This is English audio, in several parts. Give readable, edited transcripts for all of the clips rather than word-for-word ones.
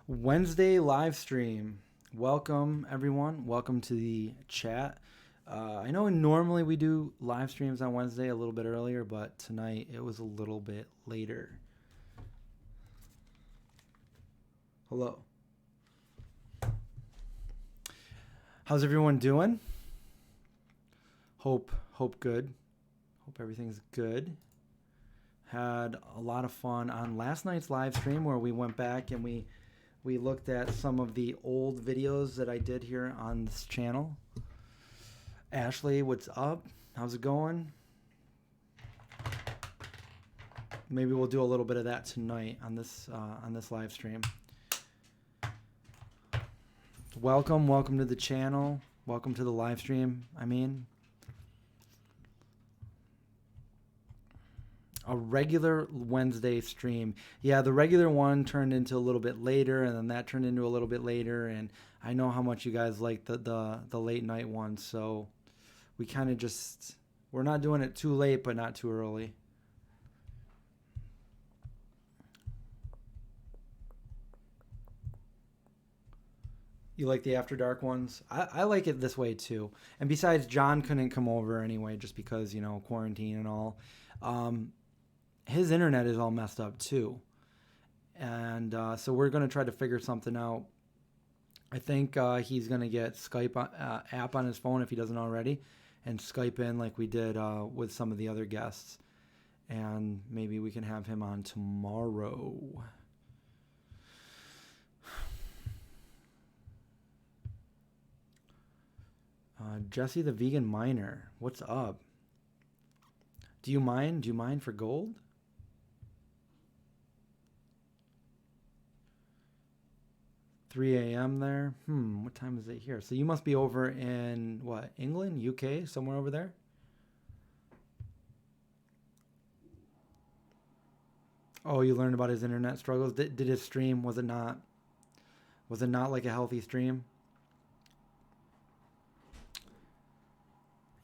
Wednesday live stream. Welcome, everyone. Welcome to the chat. I know normally we do live streams on Wednesday a little bit earlier, but tonight it was a little bit later. Hello. How's everyone doing? Hope good. Hope everything's good. Had a lot of fun on last night's live stream where we went back and we looked at some of the old videos that I did here on this channel. Ashley, what's up? How's it going? Maybe we'll do a little bit of that tonight on this live stream. Welcome to the channel. Welcome to the live stream. A regular Wednesday stream. Yeah, the regular one turned into a little bit later, and then that turned into a little bit later, and I know how much you guys like the late night one, so we kind of just, we're not doing it too late, but not too early. You like the After Dark ones? I like it this way too. And besides, John couldn't come over anyway, just because, you know, quarantine and all. His internet is all messed up too. And so we're going to try to figure something out. I think he's going to get Skype app on his phone if he doesn't already, and Skype in like we did with some of the other guests. And maybe we can have him on tomorrow. Jesse the Vegan Miner, what's up? Do you mine? Do you mine for gold? $3 a.m. there. What time is it here? So you must be over in what? England, UK, somewhere over there? Oh, you learned about his internet struggles. Did his stream, was it not like a healthy stream?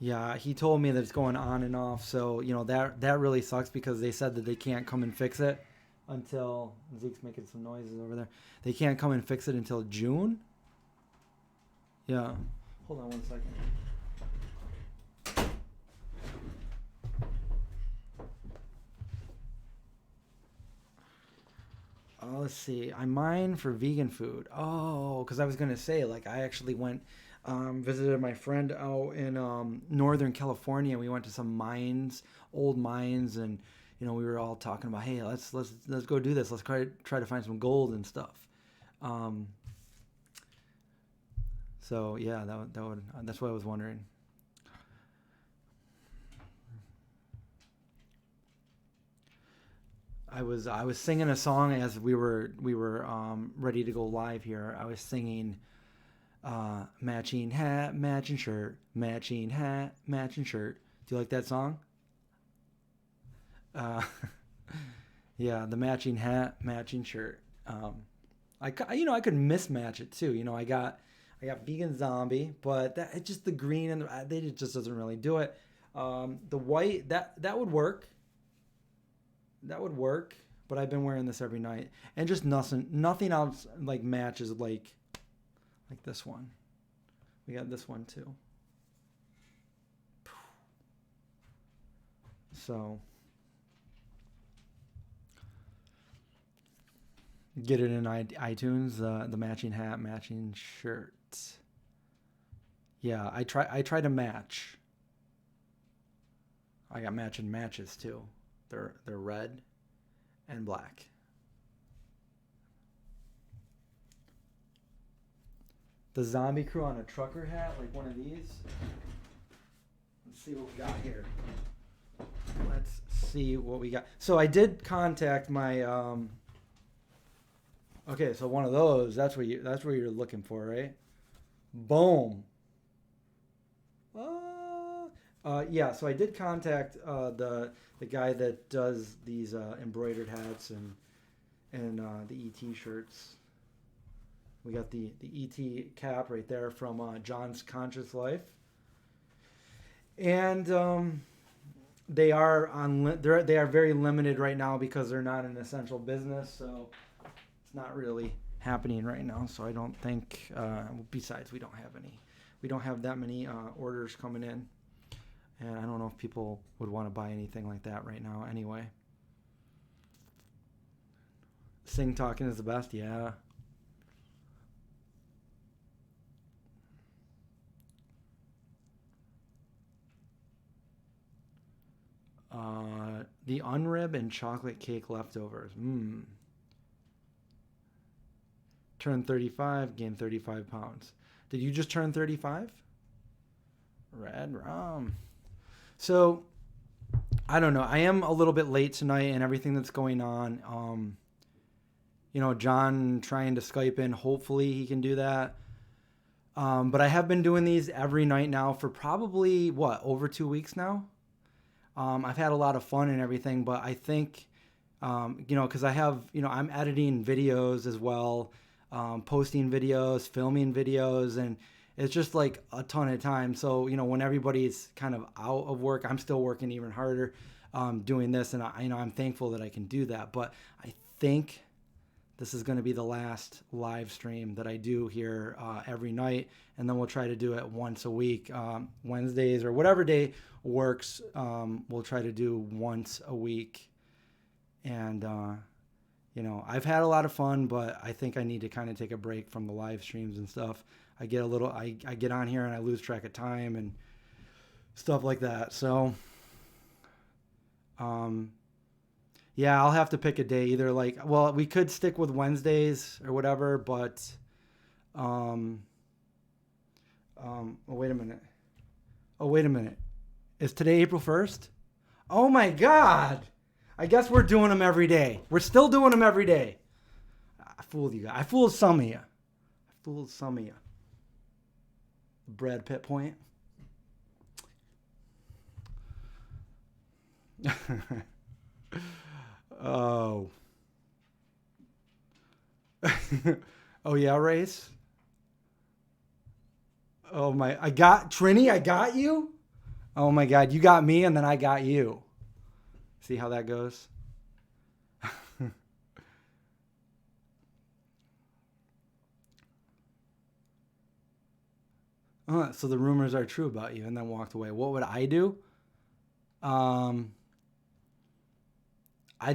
Yeah, he told me that it's going on and off, so you know that really sucks because they said that they can't come and fix it until Zeke's making some noises over there. They can't come and fix it until June. Yeah, hold on 1 second. Let's see. I mine for vegan food. Oh, because I was gonna say, like, I actually went. Visited my friend out in Northern California. We went to some mines, old mines, and you know we were all talking about, hey, let's go do this. Let's try to find some gold and stuff. So yeah, that's what I was wondering. I was singing a song as we were ready to go live here. I was singing. Matching hat, matching shirt, matching hat, matching shirt. Do you like that song? Yeah, the matching hat, matching shirt. I could mismatch it too. You know, I got vegan zombie, but it's just the green and it just doesn't really do it. The white that would work. That would work, but I've been wearing this every night, and just nothing else like matches like this one. We got this one too. So get it in iTunes, the matching hat, matching shirt. Yeah, I try to match. I got matching matches too. They're red and black. The zombie crew on a trucker hat, like one of these. Let's see what we got here. Let's see what we got. So I did contact my. Okay, so one of those. That's what you're looking for, right? Boom. Yeah. So I did contact the guy that does these embroidered hats and the ET shirts. We got the ET cap right there from John's Conscious Life, and they are very limited right now because they're not an essential business. So it's not really happening right now. So I don't think, besides we don't have that many orders coming in. And I don't know if people would want to buy anything like that right now anyway. Sing talking is the best, yeah. The unrib and chocolate cake leftovers. Turn 35, gain 35 pounds. Did you just turn 35? Red rum. So, I don't know. I am a little bit late tonight and everything that's going on. John trying to Skype in. Hopefully he can do that. But I have been doing these every night now for probably, over 2 weeks now? I've had a lot of fun and everything, but I think, because I have, I'm editing videos as well, posting videos, filming videos, and it's just like a ton of time. So, when everybody's kind of out of work, I'm still working even harder, doing this, and I'm thankful that I can do that. But I think this is going to be the last live stream that I do here every night, and then we'll try to do it once a week, Wednesdays or whatever day works. We'll try to do once a week, and I've had a lot of fun, but I think I need to kind of take a break from the live streams and stuff. I get on here and I lose track of time and stuff like that. So, yeah, I'll have to pick a day. Either we could stick with Wednesdays or whatever, but, wait a minute. Is today April 1st? Oh my God. I guess we're doing them every day. We're still doing them every day. I fooled you guys. I fooled some of you. Brad Pitt point. Oh. Oh yeah, Race. Oh my, Trini, I got you? Oh my God, you got me and then I got you. See how that goes? So the rumors are true about you and then walked away. What would I do? I'd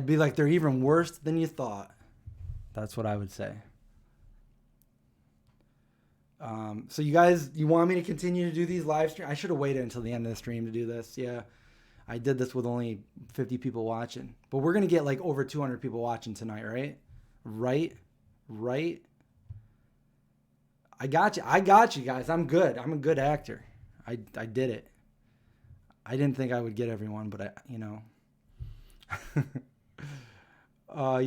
be like, they're even worse than you thought. That's what I would say. So you guys, you want me to continue to do these live streams? I should have waited until the end of the stream to do this. Yeah. I did this with only 50 people watching. But we're going to get like over 200 people watching tonight, right? Right? I got you guys. I'm good. I'm a good actor. I did it. I didn't think I would get everyone, but you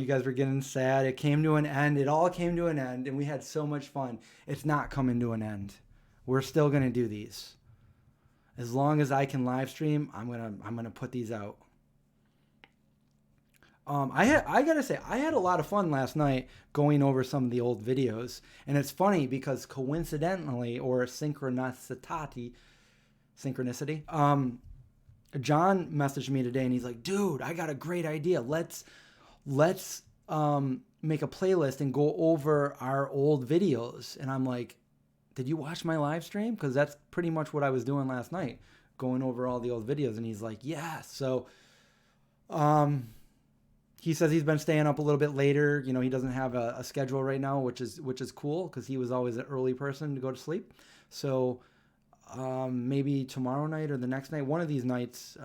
guys were getting sad. It came to an end. It all came to an end, and we had so much fun. It's not coming to an end. We're still going to do these. As long as I can live stream, I'm gonna put these out. I gotta say, I had a lot of fun last night going over some of the old videos, and it's funny because coincidentally, or synchronicity, John messaged me today, and he's like, "Dude, I got a great idea. Let's make a playlist and go over our old videos." And I'm like, "Did you watch my live stream? Because that's pretty much what I was doing last night, going over all the old videos." And he's like, "Yeah." So, he says he's been staying up a little bit later. He doesn't have a schedule right now, which is cool because he was always an early person to go to sleep. So, maybe tomorrow night or the next night, one of these nights,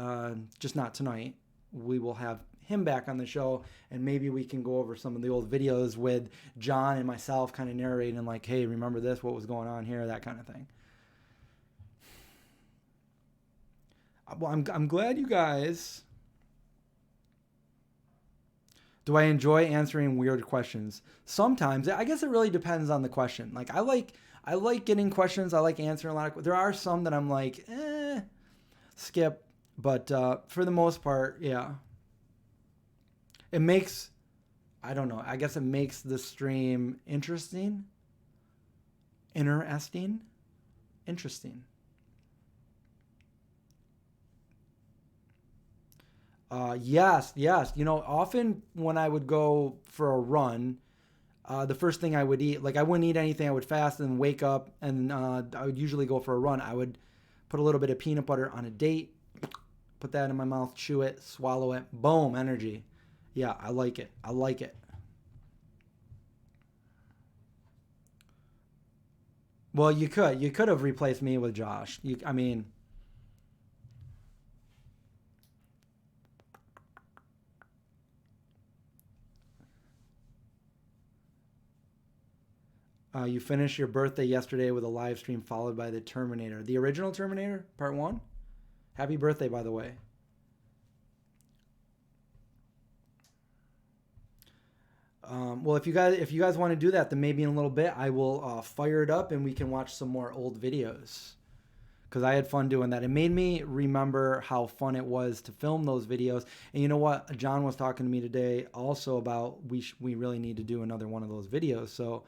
just not tonight, we will have him back on the show, and maybe we can go over some of the old videos with John and myself kind of narrating like, "Hey, remember this? What was going on here?" That kind of thing. Well, I'm glad you guys. Do I enjoy answering weird questions? Sometimes. I guess it really depends on the question. Like I like getting questions. I like answering a lot of. There are some that I'm like, skip. But for the most part, yeah. It makes, I don't know, I guess it makes the stream interesting. Interesting. Yes. Often when I would go for a run, The first thing I would eat, like I wouldn't eat anything. I would fast and wake up, and I would usually go for a run. I would put a little bit of peanut butter on a date, put that in my mouth, chew it, swallow it, boom, energy. Yeah, I like it. I like it. Well, you could have replaced me with Josh. I mean, you finished your birthday yesterday with a live stream followed by the Terminator, the original Terminator, Part One. Happy birthday, by the way. Well, if you guys want to do that, then maybe in a little bit I will fire it up and we can watch some more old videos. Because I had fun doing that. It made me remember how fun it was to film those videos. And you know what? John was talking to me today also about we really need to do another one of those videos. So,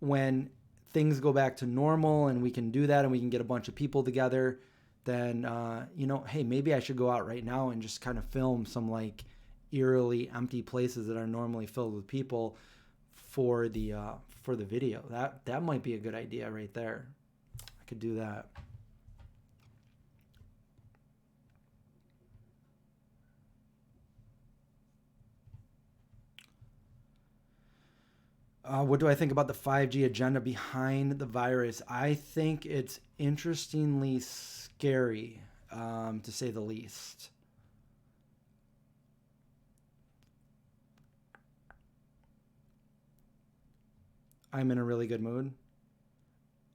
when things go back to normal and we can do that and we can get a bunch of people together, then, hey, maybe I should go out right now and just kind of film some like eerily empty places that are normally filled with people for the video. That might be a good idea right there. I could do that. What do I think about the 5G agenda behind the virus? I think it's interestingly scary, to say the least. I'm in a really good mood.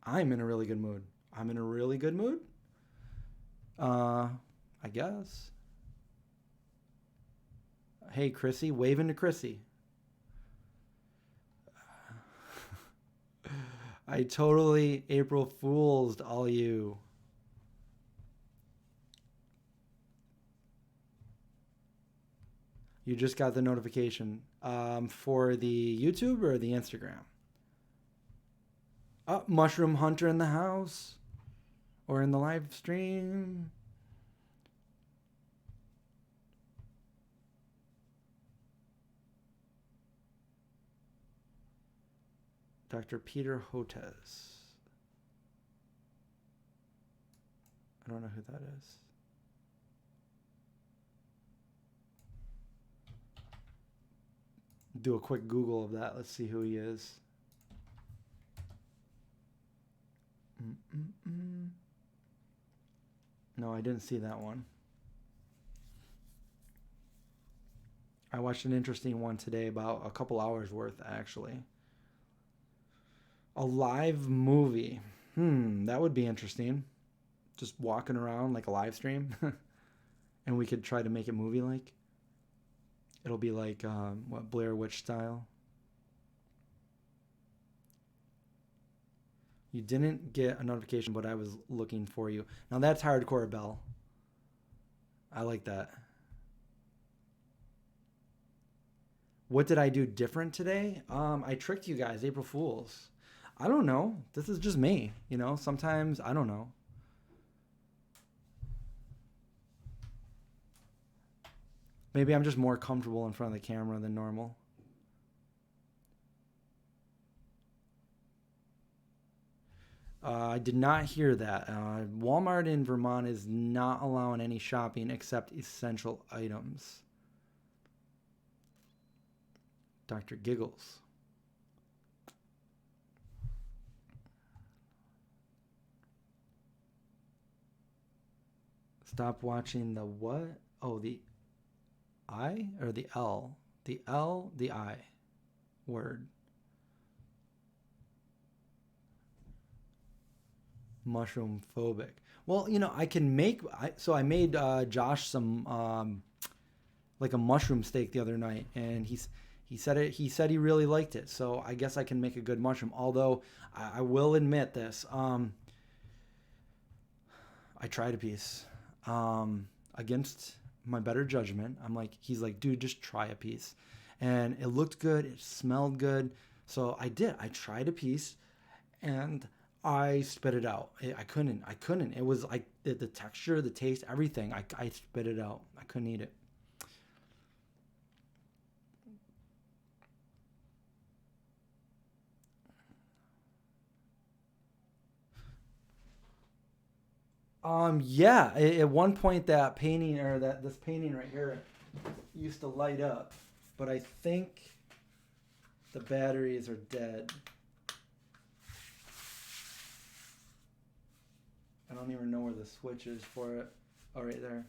I'm in a really good mood. I'm in a really good mood. I guess. Hey, Chrissy, waving to Chrissy. I totally April Fool's all you. You just got the notification for the YouTube or the Instagram. Mushroom Hunter in the house or in the live stream. Dr. Peter Hotez. I don't know who that is. Do a quick Google of that. Let's see who he is. No, I didn't see that one. I watched an interesting one today, about a couple hours worth, actually. A live movie. That would be interesting. Just walking around like a live stream. And we could try to make it movie-like. It'll be like, Blair Witch style. You didn't get a notification, but I was looking for you. Now that's hardcore, Bell. I like that. What did I do different today? I tricked you guys, April Fools. I don't know. This is just me. Sometimes, I don't know. Maybe I'm just more comfortable in front of the camera than normal. I did not hear that. Walmart in Vermont is not allowing any shopping except essential items. Dr. Giggles. Stop watching the what? Oh, the I or the L? The L, the I word. Mushroom phobic. Well, I can make. I made Josh some like a mushroom steak the other night, and he said it. He said he really liked it. So I guess I can make a good mushroom. Although I will admit this. I tried a piece against my better judgment. He's like, dude, just try a piece, and it looked good. It smelled good. So I did. I tried a piece, and I spit it out. I couldn't. It was like the texture, the taste, everything. I spit it out. I couldn't eat it. Yeah. At one point, that painting or this painting right here used to light up, but I think the batteries are dead. I don't even know where the switch is for it. Oh, right there.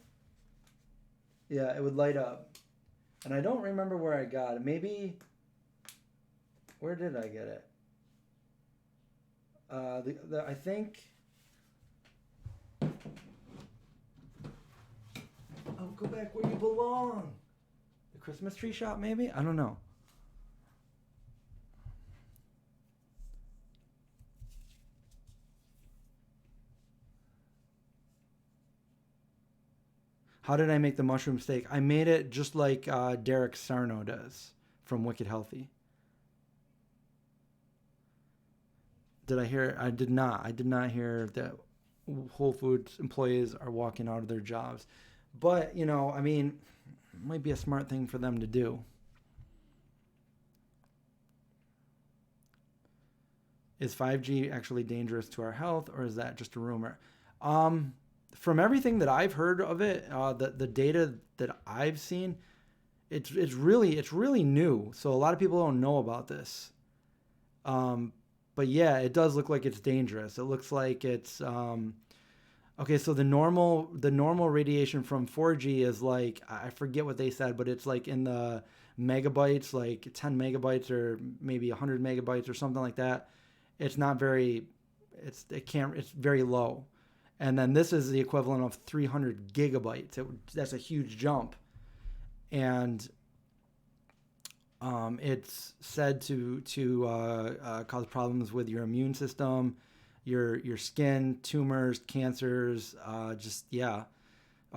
Yeah, it would light up. And I don't remember where I got it. Maybe, where did I get it? I think. Oh, go back where you belong. The Christmas tree shop, maybe? I don't know. How did I make the mushroom steak? I made it just like Derek Sarno does from Wicked Healthy. Did I hear? I did not. I did not hear that Whole Foods employees are walking out of their jobs. But, I mean, it might be a smart thing for them to do. Is 5G actually dangerous to our health, or is that just a rumor? From everything that I've heard of it, the data that I've seen, it's really new. So a lot of people don't know about this. But yeah, it does look like it's dangerous. It looks like it's okay. So the normal radiation from 4G is like, I forget what they said, but it's like in the megabytes, like 10 megabytes or maybe 100 megabytes or something like that. It's not very, it's very low. And then this is the equivalent of 300 gigabytes. That's a huge jump. And it's said to cause problems with your immune system, your skin, tumors, cancers,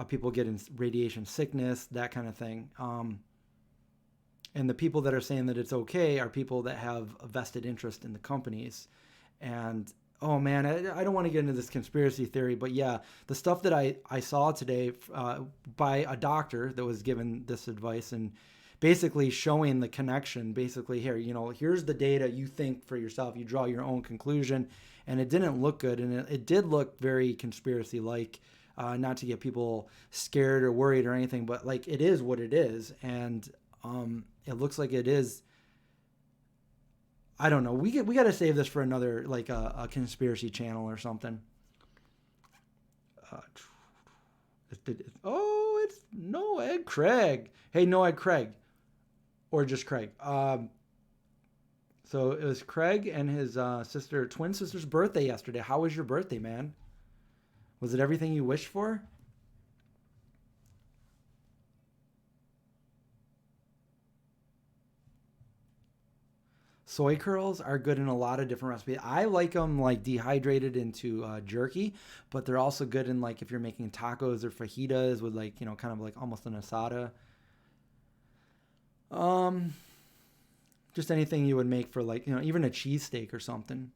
people getting radiation sickness, that kind of thing. And the people that are saying that it's okay are people that have a vested interest in the companies. And oh man, I don't want to get into this conspiracy theory, but yeah, the stuff that I saw today by a doctor that was given this advice and basically showing the connection, basically here, here's the data, you think for yourself, you draw your own conclusion, and it didn't look good. And it did look very conspiracy-like, not to get people scared or worried or anything, but like it is what it is. And it looks like it is. I don't know. We got to save this for another, like a conspiracy channel or something. It's No Egg Craig. Hey, No Egg Craig. Or just Craig. So it was Craig and his twin sister's birthday yesterday. How was your birthday, man? Was it everything you wished for? Soy curls are good in a lot of different recipes. I like them like dehydrated into jerky, but they're also good in like if you're making tacos or fajitas with like, kind of like almost an asada. Just anything you would make for like, even a cheesesteak or something.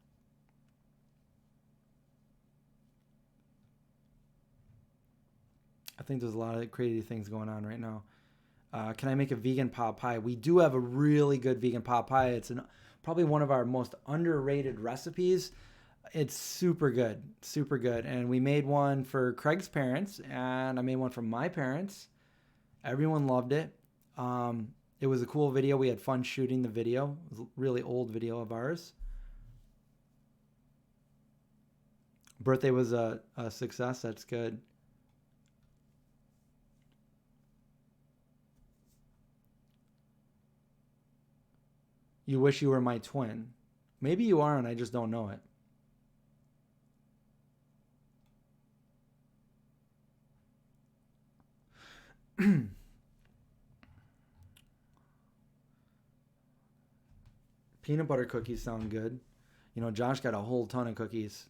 I think there's a lot of crazy things going on right now. Can I make a vegan pot pie? We do have a really good vegan pot pie. It's probably one of our most underrated recipes. It's super good, super good. And we made one for Craig's parents, and I made one for my parents. Everyone loved it. It was a cool video. We had fun shooting the video. It was a really old video of ours. Birthday was a success. That's good. You wish you were my twin. Maybe you are, and I just don't know it. Peanut butter cookies sound good. Josh got a whole ton of cookies.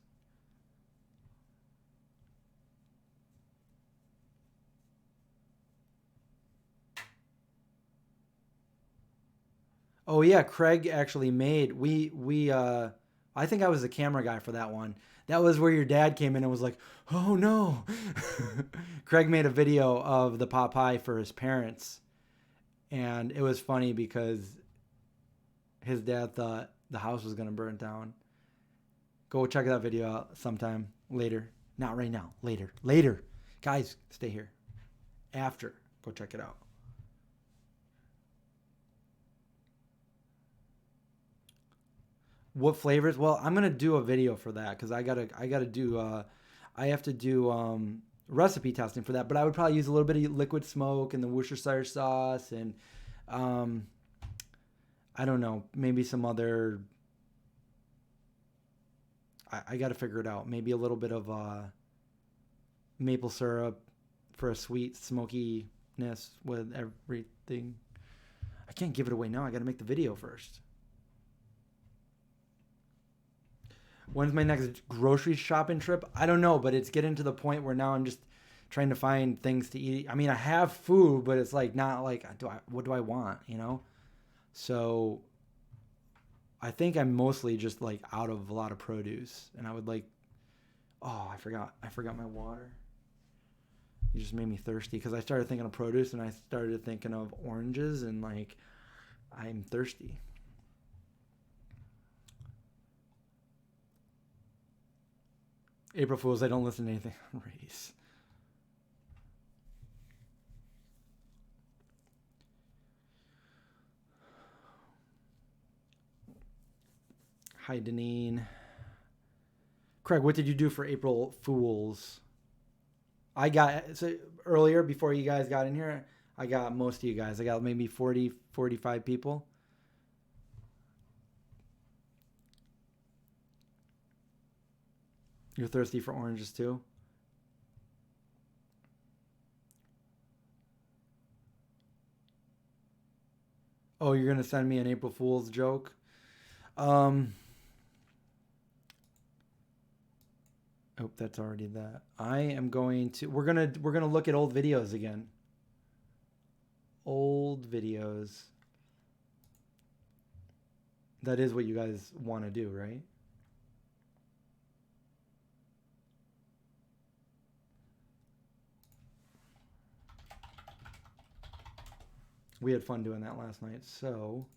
Oh yeah, Craig actually made I think I was the camera guy for that one. That was where your dad came in and was like, "Oh no." Craig made a video of the pot pie for his parents. And it was funny because his dad thought the house was going to burn down. Go check that video out sometime later. Not right now. Later. Later. Guys, stay here. After. Go check it out. What flavors? Well, I'm gonna do a video for that because I have to do recipe testing for that. But I would probably use a little bit of liquid smoke and the Worcestershire sauce and I don't know, maybe some other. I got to figure it out. Maybe a little bit of maple syrup for a sweet smokiness with everything. I can't give it away now. I got to make the video first. When's my next grocery shopping trip? I don't know, but it's getting to the point where now I'm just trying to find things to eat. I mean, I have food, but it's like not like what do I want, you know? So I think I'm mostly just like out of a lot of produce, and I would like. Oh, I forgot my water. You just made me thirsty because I started thinking of produce and I started thinking of oranges and like I'm thirsty. April Fools, I don't listen to anything on race. Hi, Deneen. Craig, what did you do for April Fools? I got, so earlier, before you guys got in here, I got most of you guys. I got maybe 40, 45 people. You're thirsty for oranges too? Oh, you're going to send me an April Fool's joke? Oh, that's already that. I am going to, we're going to look at old videos again. Old videos. That is what you guys want to do, right? We had fun doing that last night, so.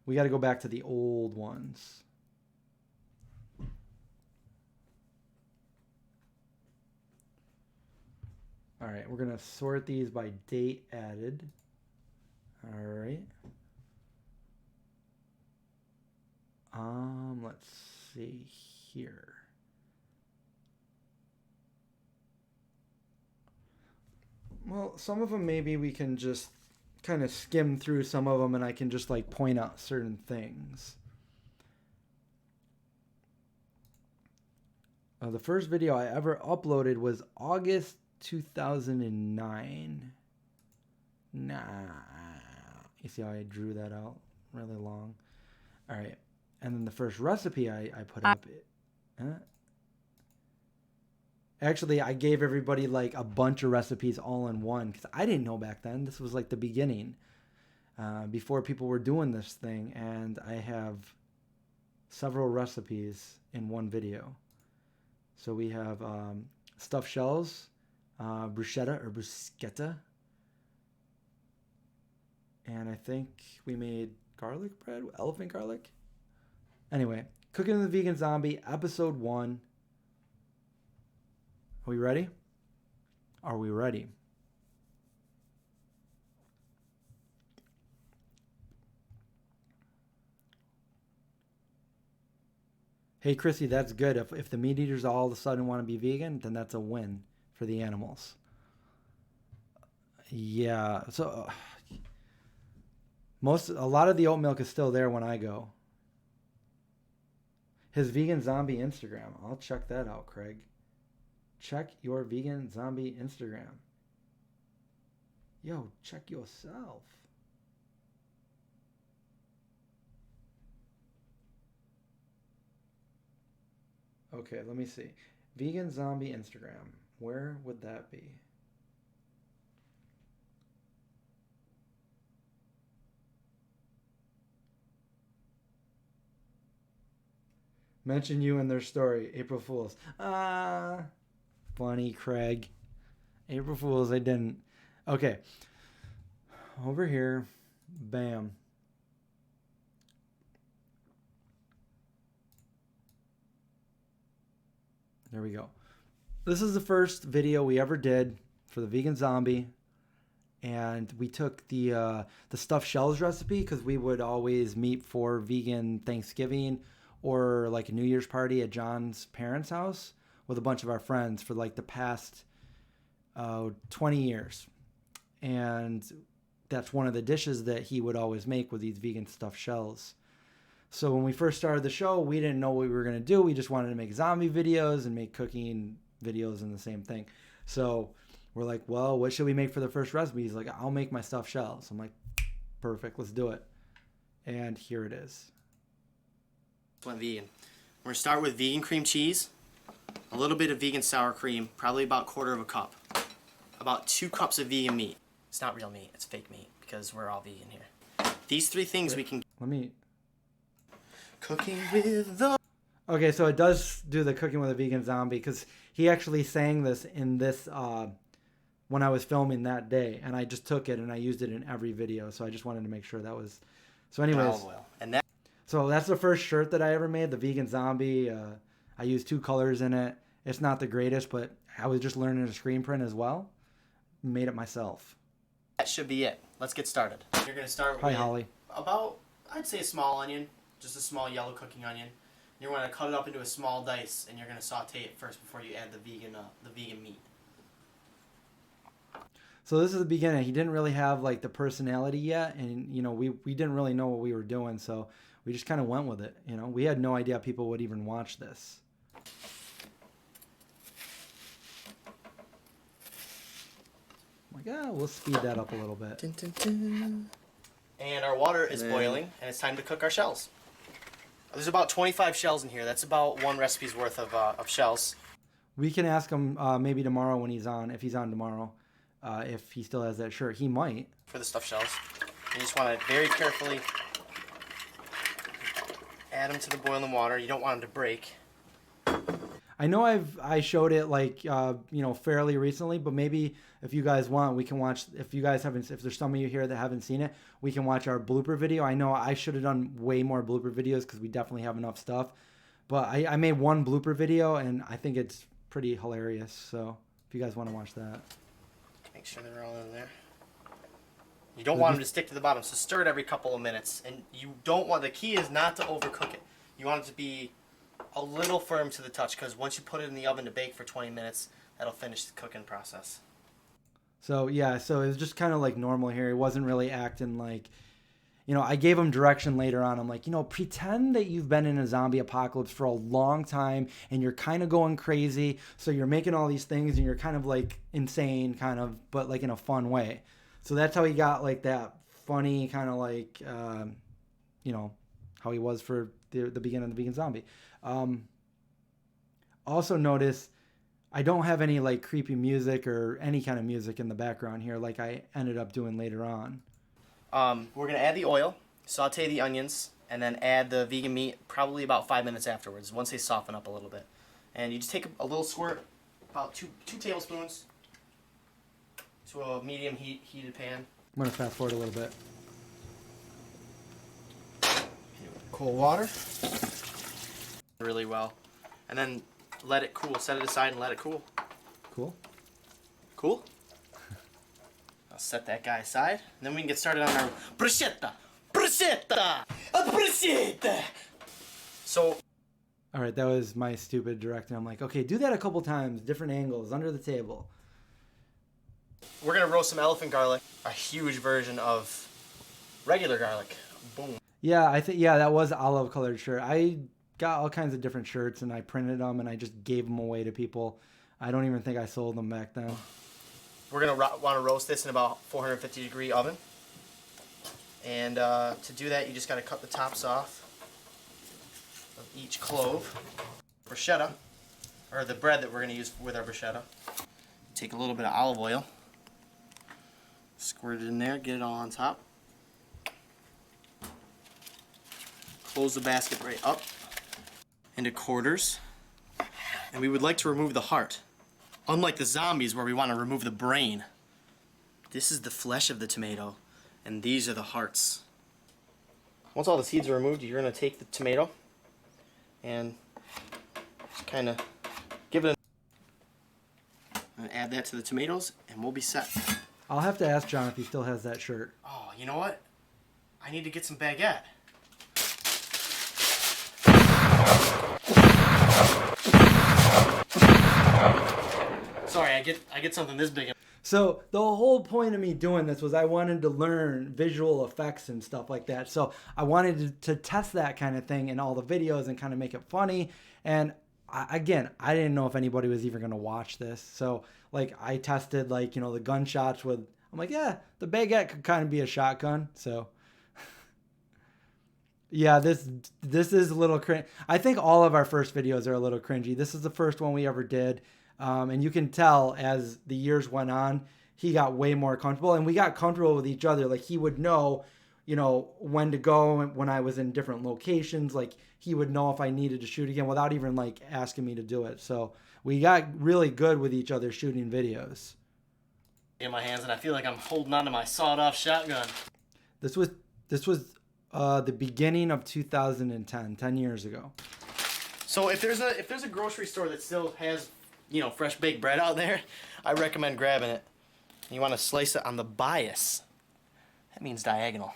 We got to go back to the old ones. All right, we're going to sort these by date added. All right. Let's see here. Well, some of them maybe we can just kind of skim through some of them and I can just like point out certain things. The first video I ever uploaded was August 2009. Nah. You see how I drew that out really long? All right. And then the first recipe I put up. Actually, I gave everybody like a bunch of recipes all in one because I didn't know back then. This was like the beginning before people were doing this thing. And I have several recipes in one video. So we have stuffed shells, bruschetta or bruschetta. And I think we made garlic bread, elephant garlic. Anyway, Cooking the Vegan Zombie, episode 1. Are we ready? Are we ready? Hey, Chrissy, that's good. If the meat eaters all of a sudden want to be vegan, then that's a win for the animals. Yeah. So a lot of the oat milk is still there when I go. His Vegan Zombie Instagram. I'll check that out, Craig. Check your Vegan Zombie Instagram. Yo, check yourself. Okay, let me see. Vegan Zombie Instagram. Where would that be? Mention you in their story. April Fools. Funny, Craig. April Fools, I didn't. Okay. Over here. Bam. There we go. This is the first video we ever did for the vegan zombie. And we took the stuffed shells recipe because we would always meet for vegan Thanksgiving or like a New Year's party at John's parents' house with a bunch of our friends for like the past 20 years. And that's one of the dishes that he would always make with these vegan stuffed shells. So when we first started the show, we didn't know what we were going to do. We just wanted to make zombie videos and make cooking videos and the same thing. So we're like, well, what should we make for the first recipe? He's like, I'll make my stuffed shells. I'm like, perfect, let's do it. And here it is. Went vegan. We're going to start with vegan cream cheese, a little bit of vegan sour cream, probably about 1/4 cup, about 2 cups of vegan meat. It's not real meat, it's fake meat because we're all vegan here. These 3 things we can... Let me... Cooking with the... Okay, so it does do the cooking with a vegan zombie because he actually sang this in this... when I was filming that day, and I just took it and I used it in every video, so I just wanted to make sure that was... So anyways, olive oil. And that... So that's the first shirt that I ever made, the vegan zombie. I used 2 colors in it. It's not the greatest, but I was just learning to screen print as well. Made it myself. That should be it. Let's get started. You're going to start Hi, with Holly. about, I'd say a small onion, just a small yellow cooking onion. You're going to cut it up into a small dice, and you're going to saute it first before you add the vegan meat. So this is the beginning. He didn't really have like the personality yet, and you know we didn't really know what we were doing, so we just kind of went with it. You know, we had no idea people would even watch this. I'm like, we'll speed that up a little bit. Dun, dun, dun. And our water is boiling, and it's time to cook our shells. There's about 25 shells in here. That's about 1 recipe's worth of shells. We can ask him maybe tomorrow when he's on, if he's on tomorrow. If he still has that shirt, he might. For the stuffed shells, you just want to very carefully add them to the boiling water. You don't want them to break. I know I showed it like you know, fairly recently, but maybe if you guys want, we can watch. If you guys haven't, if there's some of you here that haven't seen it, we can watch our blooper video. I know I should have done way more blooper videos because we definitely have enough stuff, but I made 1 blooper video and I think it's pretty hilarious. So if you guys want to watch that. Make sure they're all in there. You don't want them to stick to the bottom, so stir it every couple of minutes. And you don't want, the key is not to overcook it. You want it to be a little firm to the touch, because once you put it in the oven to bake for 20 minutes, that'll finish the cooking process. So yeah, so it was just kind of like normal here. He wasn't really acting like, you know, I gave him direction later on. I'm like, you know, pretend that you've been in a zombie apocalypse for a long time and you're kind of going crazy. So you're making all these things and you're kind of like insane, kind of, but like in a fun way. So that's how he got like that funny kind of like, you know, how he was for the beginning of the vegan zombie. Also notice I don't have any like creepy music or any kind of music in the background here like I ended up doing later on. We're going to add the oil, saute the onions, and then add the vegan meat probably about 5 minutes afterwards, once they soften up a little bit. And you just take a little squirt, about two tablespoons, to a medium heated pan. I'm going to fast forward a little bit. Cold water. Really well. And then let it cool. Set it aside and let it cool. Cool. Cool? Set that guy aside, and then we can get started on our bruschetta. Bruschetta! A bruschetta! So... Alright, that was my stupid directing. I'm like, okay, do that a couple times, different angles, under the table. We're going to roast some elephant garlic, a huge version of regular garlic. Boom. Yeah, I think, yeah, that was olive colored shirt. I got all kinds of different shirts, and I printed them, and I just gave them away to people. I don't even think I sold them back then. We're going to want to roast this in about 450 degree oven. And to do that, you just got to cut the tops off of each clove. Bruschetta, or the bread that we're going to use with our bruschetta. Take a little bit of olive oil, squirt it in there, get it all on top. Close the basket right up into quarters. And we would like to remove the heart. Unlike the zombies where we want to remove the brain, this is the flesh of the tomato, and these are the hearts. Once all the seeds are removed, you're going to take the tomato and just kind of give it add that to the tomatoes, and we'll be set. I'll have to ask John if he still has that shirt. Oh, you know what? I need to get some baguette. Sorry, I get something this big. So the whole point of me doing this was I wanted to learn visual effects and stuff like that. So I wanted to test that kind of thing in all the videos and kind of make it funny. And I didn't know if anybody was even going to watch this. So like I tested like, you know, the gunshots with, I'm like, yeah, the baguette could kind of be a shotgun. So yeah, this is a little cringe. I think all of our first videos are a little cringy. This is the first one we ever did. And you can tell as the years went on, he got way more comfortable, and we got comfortable with each other. Like he would know, you know, when to go when I was in different locations. Like he would know if I needed to shoot again without even like asking me to do it. So we got really good with each other shooting videos. In my hands, and I feel like I'm holding onto my sawed-off shotgun. This was the beginning of 2010, 10 years ago. So if there's a grocery store that still has, you know, fresh baked bread out there, I recommend grabbing it. You want to slice it on the bias. That means diagonal.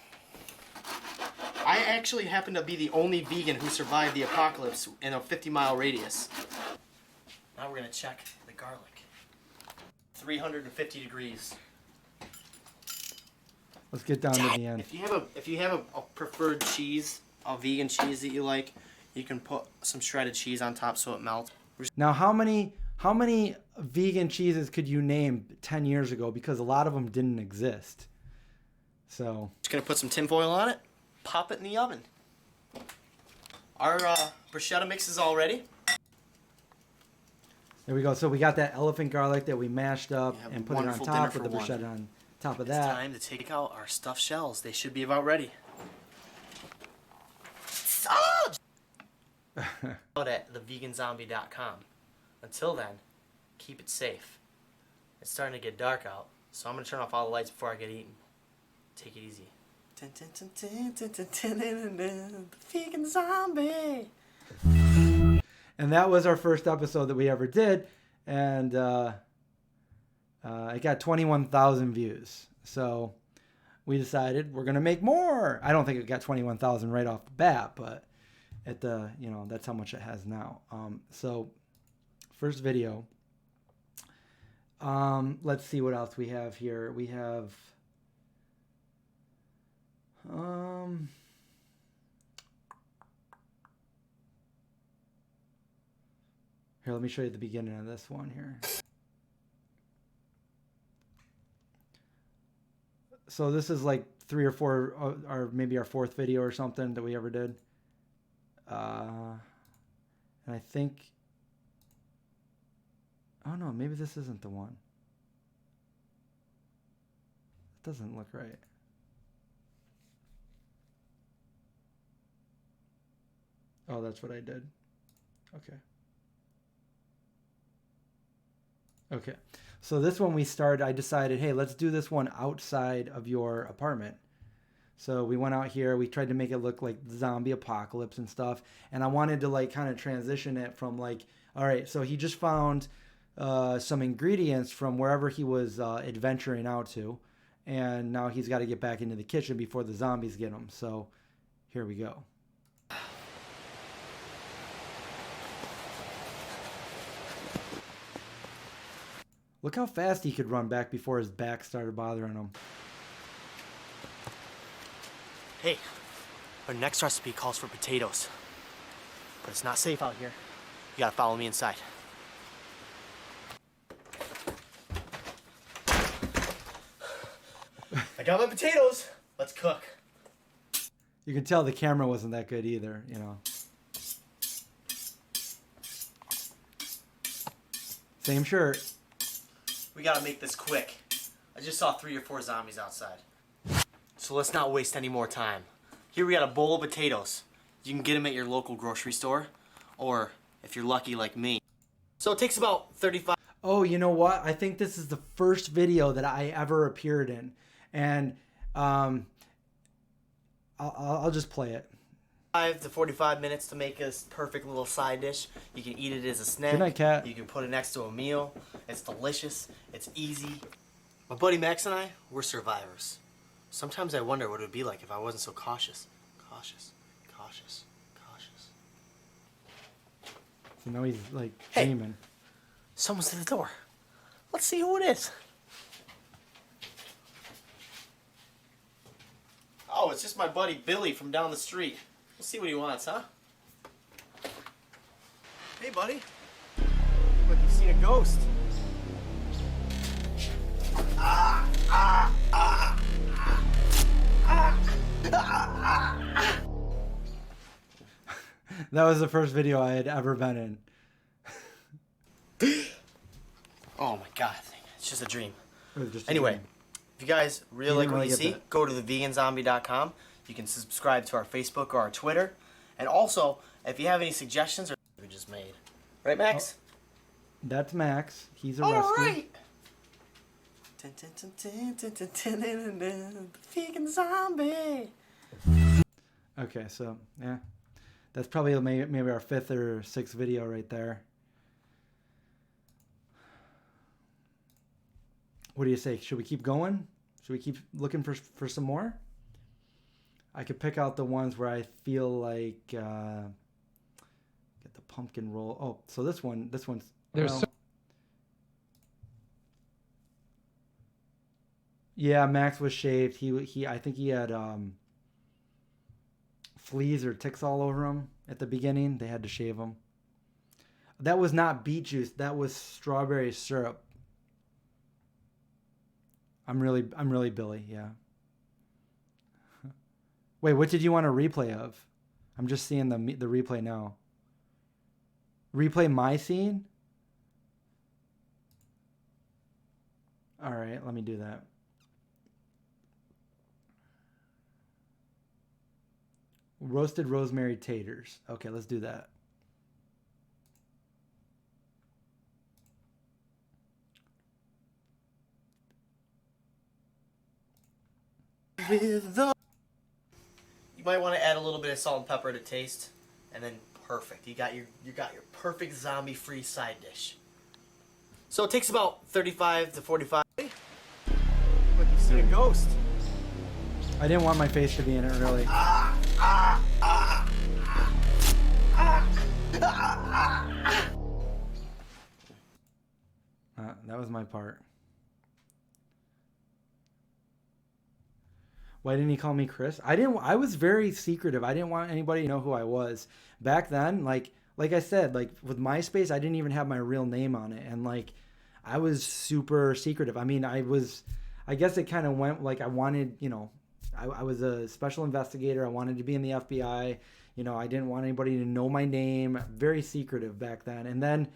I actually happen to be the only vegan who survived the apocalypse in a 50-mile radius. Now we're going to check the garlic. 350 degrees. Let's get down to the end. If you have a preferred cheese, a vegan cheese that you like, you can put some shredded cheese on top so it melts. Now, how many vegan cheeses could you name 10 years ago? Because a lot of them didn't exist. So just gonna put some tinfoil on it, pop it in the oven. Our bruschetta mix is all ready. There we go. So we got that elephant garlic that we mashed up and put it on top with the bruschetta on top of that. It's time to take out our stuffed shells. They should be about ready. Out at theveganzombie.com. Until then, keep it safe. It's starting to get dark out, so I'm going to turn off all the lights before I get eaten. Take it easy. The Vegan Zombie. And that was our first episode that we ever did, and it got 21,000 views. So we decided we're going to make more. I don't think it got 21,000 right off the bat, but that's how much it has now. So first video. Let's see what else we have here. We have here, let me show you the beginning of this one here. So this is like 3 or 4, or maybe our 4th video or something that we ever did. And I think, oh no, maybe this isn't the one. It doesn't look right. Oh, that's what I did. Okay. Okay. So this one I decided, hey, let's do this one outside of your apartment. So we went out here, we tried to make it look like zombie apocalypse and stuff. And I wanted to like kind of transition it from like, all right, so he just found some ingredients from wherever he was adventuring out to. And now he's got to get back into the kitchen before the zombies get him. So here we go. Look how fast he could run back before his back started bothering him. Hey, our next recipe calls for potatoes. But it's not safe out here. You gotta follow me inside. I got my potatoes. Let's cook. You can tell the camera wasn't that good either, you know. Same shirt. We gotta make this quick. I just saw 3 or 4 zombies outside. So let's not waste any more time. Here we got a bowl of potatoes. You can get them at your local grocery store, or if you're lucky like me. So it takes about 35. Oh, you know what? I think this is the first video that I ever appeared in. And I'll just play it. 5 to 45 minutes to make a perfect little side dish. You can eat it as a snack. Good night, cat. You can put it next to a meal. It's delicious. It's easy. My buddy Max and I, we're survivors. Sometimes I wonder what it would be like if I wasn't so cautious. Cautious, cautious, cautious. So now he's like Hey. dreaming. Someone's at the door. Let's see who it is. Oh, it's just my buddy Billy from down the street. We'll see what he wants, huh? Hey, buddy. Look, you've seen a ghost. That was the first video I had ever been in. Oh my god, it's just a dream. It was just a Anyway, dream. if you guys really You like didn't what really you get see, that. go to theveganzombie.com. You can subscribe to our Facebook or our Twitter. And also, if you have any suggestions or we just made. Right, Max? That's Max. He's a All rescue. right. The vegan zombie. Okay, so yeah, that's probably maybe our 5th or 6th video right there. What do you say? Should we keep going? Should we keep looking for some more? I could pick out the ones where I feel like get the pumpkin roll. Oh, so this one's There's yeah, Max was shaved. He I think he had fleas or ticks all over him at the beginning. They had to shave him. That was not beet juice. That was strawberry syrup. I'm really Billy, yeah. Wait, what did you want a replay of? I'm just seeing the replay now. Replay my scene? All right, let me do that. Roasted rosemary taters. Okay, let's do that. With the... You might want to add a little bit of salt and pepper to taste, and then perfect. You got your perfect zombie-free side dish. So it takes about 35 to 45. Look, you've seen a ghost. I didn't want my face to be in it, really. That was my part. Why didn't he call me Chris? I was very secretive. I didn't want anybody to know who I was. Back then, like I said, like with MySpace, I didn't even have my real name on it. And like I was super secretive. I mean, I guess it kind of went like I wanted, I was a special investigator. I wanted to be in the FBI. I didn't want anybody to know my name. Very secretive back then. And then,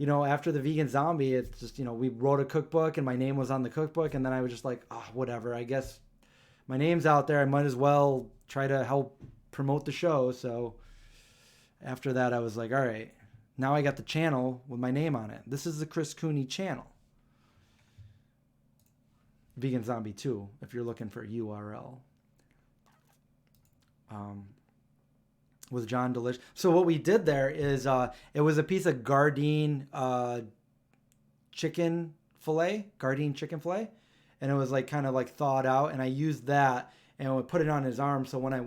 after the vegan zombie, it's just, we wrote a cookbook and my name was on the cookbook. And then I was just like, oh, whatever. I guess my name's out there. I might as well try to help promote the show. So after that, I was like, all right, now I got the channel with my name on it. This is the Chris Cooney channel. Vegan Zombie 2, if you're looking for a URL. With John Delish. So what we did there is it was a piece of Gardein chicken fillet, and it was like kind of like thawed out, and I used that and I would put it on his arm. So when I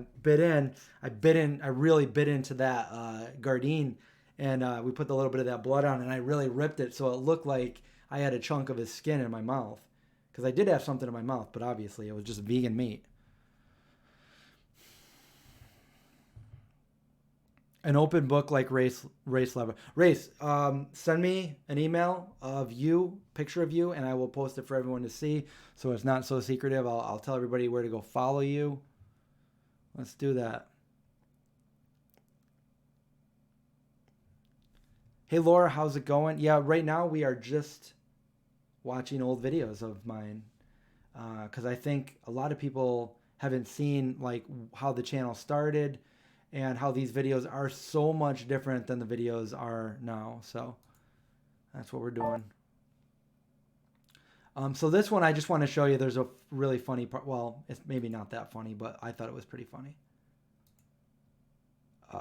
really bit into that Gardein, and we put a little bit of that blood on, and I really ripped it so it looked like I had a chunk of his skin in my mouth, because I did have something in my mouth, but obviously it was just vegan meat. An open book like race lever. Race, send me an email of picture of you, and I will post it for everyone to see, so it's not so secretive. I'll tell everybody where to go follow you. Let's do that. Hey Laura, how's it going? Yeah, right now we are just watching old videos of mine, because I think a lot of people haven't seen like how the channel started, and how these videos are so much different than the videos are now. So that's what we're doing. So this one, I just want to show you, there's a really funny part. Well, it's maybe not that funny, but I thought it was pretty funny.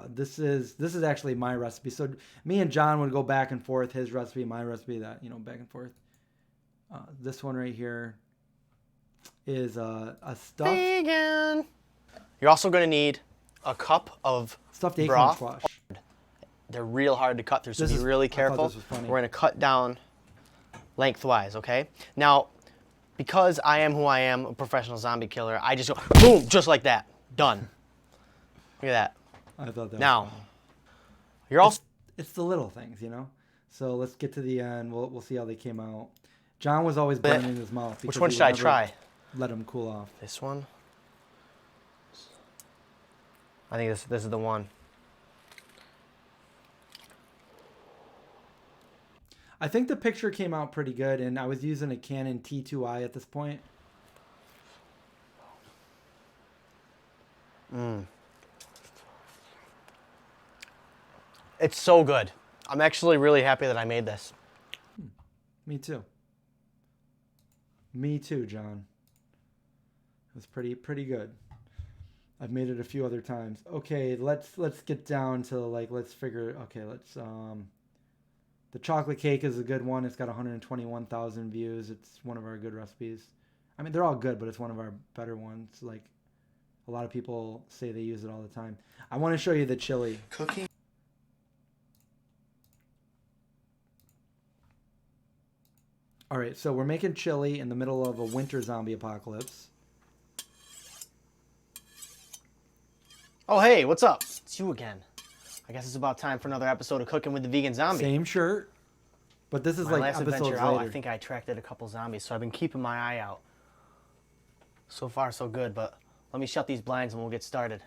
This is actually my recipe. So me and John would go back and forth, his recipe, my recipe, that, back and forth. This one right here is a stuffed vegan. You're also going to need a cup of stuffed acorn broth. squash. They're real hard to cut through, so be really careful. We're going to cut down lengthwise, okay? Now, because I am who I am, a professional zombie killer, I just go boom, just like that. Done. Look at that. I thought that now, was funny. You're also... It's the little things, So let's get to the end. We'll see how they came out. John was always burning his mouth. Which one should I try? Let him cool off. This one? I think this is the one. I think the picture came out pretty good, and I was using a Canon T2i at this point. It's so good. I'm actually really happy that I made this. Me too. Me too, John. It was pretty good. I've made it a few other times. Okay, let's get down to let's figure. Okay, the chocolate cake is a good one. It's got 121,000 views. It's one of our good recipes. I mean, they're all good, but it's one of our better ones. Like, a lot of people say they use it all the time. I want to show you the chili. Cooking. All right, so we're making chili in the middle of a winter zombie apocalypse. Oh, hey, what's up? It's you again. I guess it's about time for another episode of Cooking with the Vegan Zombie. Same shirt, but this is my like last episodes adventure later. out, I think I attracted a couple zombies, so I've been keeping my eye out. So far, so good, but let me shut these blinds and we'll get started.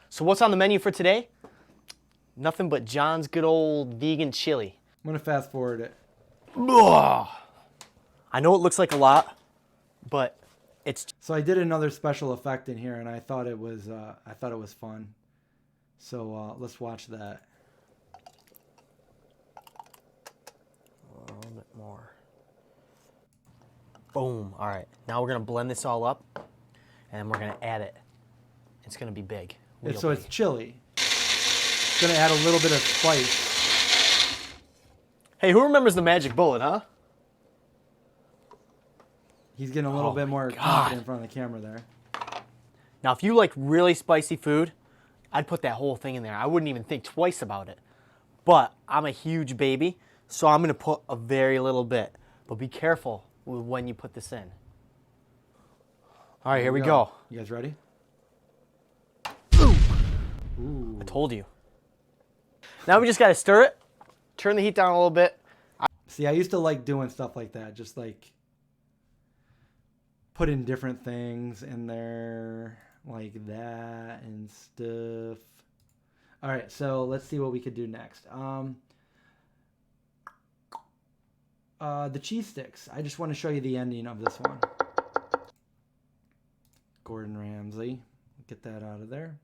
So what's on the menu for today? Nothing but John's good old vegan chili. I'm going to fast forward it. Ugh. I know it looks like a lot, but it's... So I did another special effect in here, and I thought it was fun. So let's watch that. A little bit more. Boom. All right. Now we're going to blend this all up, and then we're going to add it. It's going to be big. So it's chili. It's going to add a little bit of spice. Hey, who remembers the magic bullet, huh? He's getting a little bit more confident in front of the camera there. Now, if you like really spicy food, I'd put that whole thing in there. I wouldn't even think twice about it. But I'm a huge baby, so I'm going to put a very little bit. But be careful with when you put this in. All right, here we go. You guys ready? Ooh. I told you. Now we just got to stir it, turn the heat down a little bit. See, I used to like doing stuff like that, just like putting different things in there like that and stuff. All right, so let's see what we could do next. The cheese sticks. I just want to show you the ending of this one. Gordon Ramsay. Get that out of there.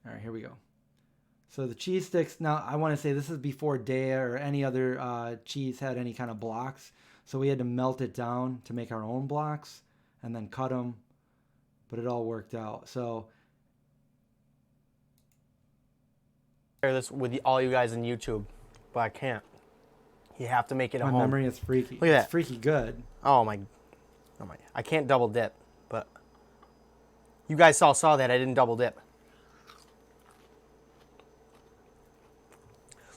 All right, here we go. So the cheese sticks, now I want to say this is before Daya or any other cheese had any kind of blocks. So we had to melt it down to make our own blocks and then cut them. But it all worked out. So share this with all you guys on YouTube, but I can't. You have to make it at home. My memory is freaky. Look at that. It's freaky good. Oh my. I can't double dip, but you guys saw that I didn't double dip.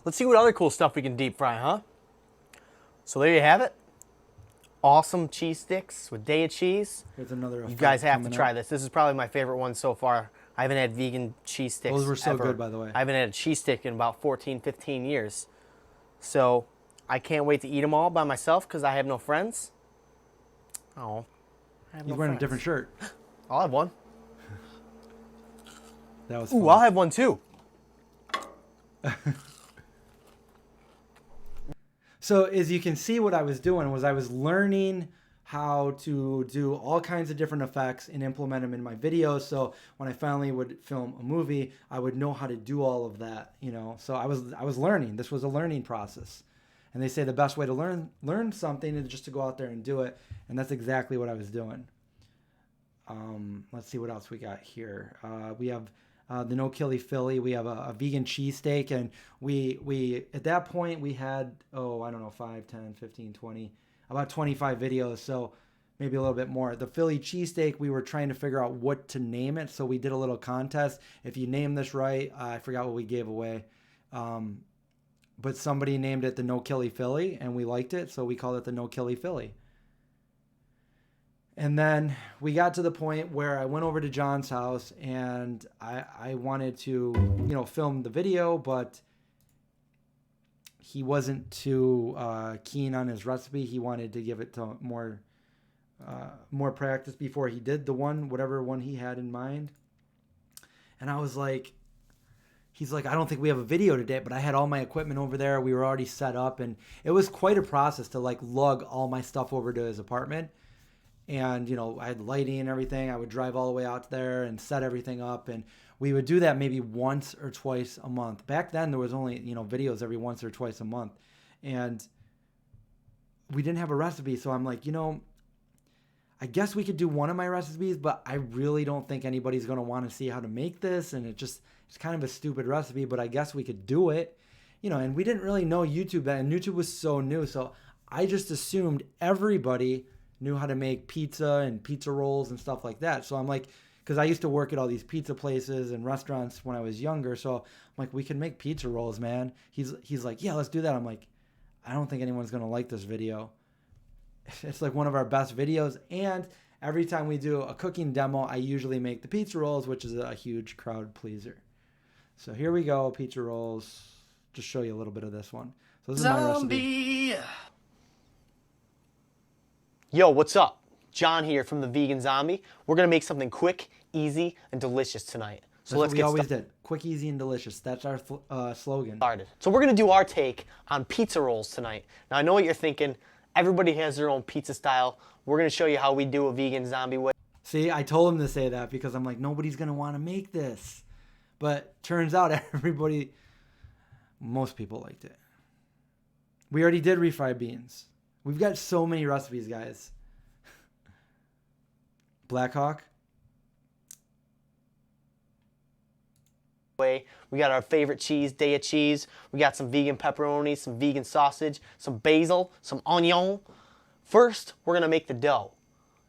Let's see what other cool stuff we can deep fry, huh? So there you have it. Awesome cheese sticks with Daya cheese. Here's another. You guys have to try this. This is probably my favorite one so far. I haven't had vegan cheese sticks Those were so ever. good, by the way. I haven't had a cheese stick in about 14, 15 years. So I can't wait to eat them all by myself because I have no friends. Oh, I have no You're wearing friends. a different shirt. I'll have one. That was Ooh, fun. I'll have one too. So as you can see, what I was doing was I was learning how to do all kinds of different effects and implement them in my videos. So when I finally would film a movie, I would know how to do all of that, you know. So I was learning. This was a learning process. And they say the best way to learn something is just to go out there and do it. And that's exactly what I was doing. Let's see what else we got here. We have the No Killy Philly. We have a vegan cheesesteak, and we at that point we had, oh, I don't know, 5, 10, 15, 20, about 25 videos, so maybe a little bit more. The Philly cheesesteak, we were trying to figure out what to name it, so we did a little contest. If you name this right, I forgot what we gave away, but somebody named it the No Killy Philly, and we liked it, so we called it the No Killy Philly. And then we got to the point where I went over to John's house, and I wanted to, film the video, but he wasn't too keen on his recipe. He wanted to give it to more practice before he did whatever one he had in mind. And I was like, he's like, I don't think we have a video today, but I had all my equipment over there. We were already set up, and it was quite a process to lug all my stuff over to his apartment. And, I had lighting and everything. I would drive all the way out there and set everything up. And we would do that maybe once or twice a month. Back then, there was only, videos every once or twice a month. And we didn't have a recipe. So I'm like, I guess we could do one of my recipes, but I really don't think anybody's going to want to see how to make this. And it's kind of a stupid recipe, but I guess we could do it. And we didn't really know YouTube then. And YouTube was so new. So I just assumed everybody knew how to make pizza and pizza rolls and stuff like that. So I'm like, because I used to work at all these pizza places and restaurants when I was younger. So I'm like, we can make pizza rolls, man. He's like, yeah, let's do that. I'm like, I don't think anyone's going to like this video. It's like one of our best videos. And every time we do a cooking demo, I usually make the pizza rolls, which is a huge crowd pleaser. So here we go, pizza rolls. Just show you a little bit of this one. So this is my recipe. Yo, what's up? John here from the Vegan Zombie. We're gonna make something quick, easy, and delicious tonight. So let's get started. We always did. Quick, easy, and delicious. That's our slogan. So we're gonna do our take on pizza rolls tonight. Now I know what you're thinking. Everybody has their own pizza style. We're gonna show you how we do a Vegan Zombie way. See, I told him to say that because I'm like, nobody's gonna want to make this. But turns out most people liked it. We already did refried beans. We've got so many recipes, guys. Black Hawk. We got our favorite cheese, Daya cheese. We got some vegan pepperoni, some vegan sausage, some basil, some onion. First, we're going to make the dough.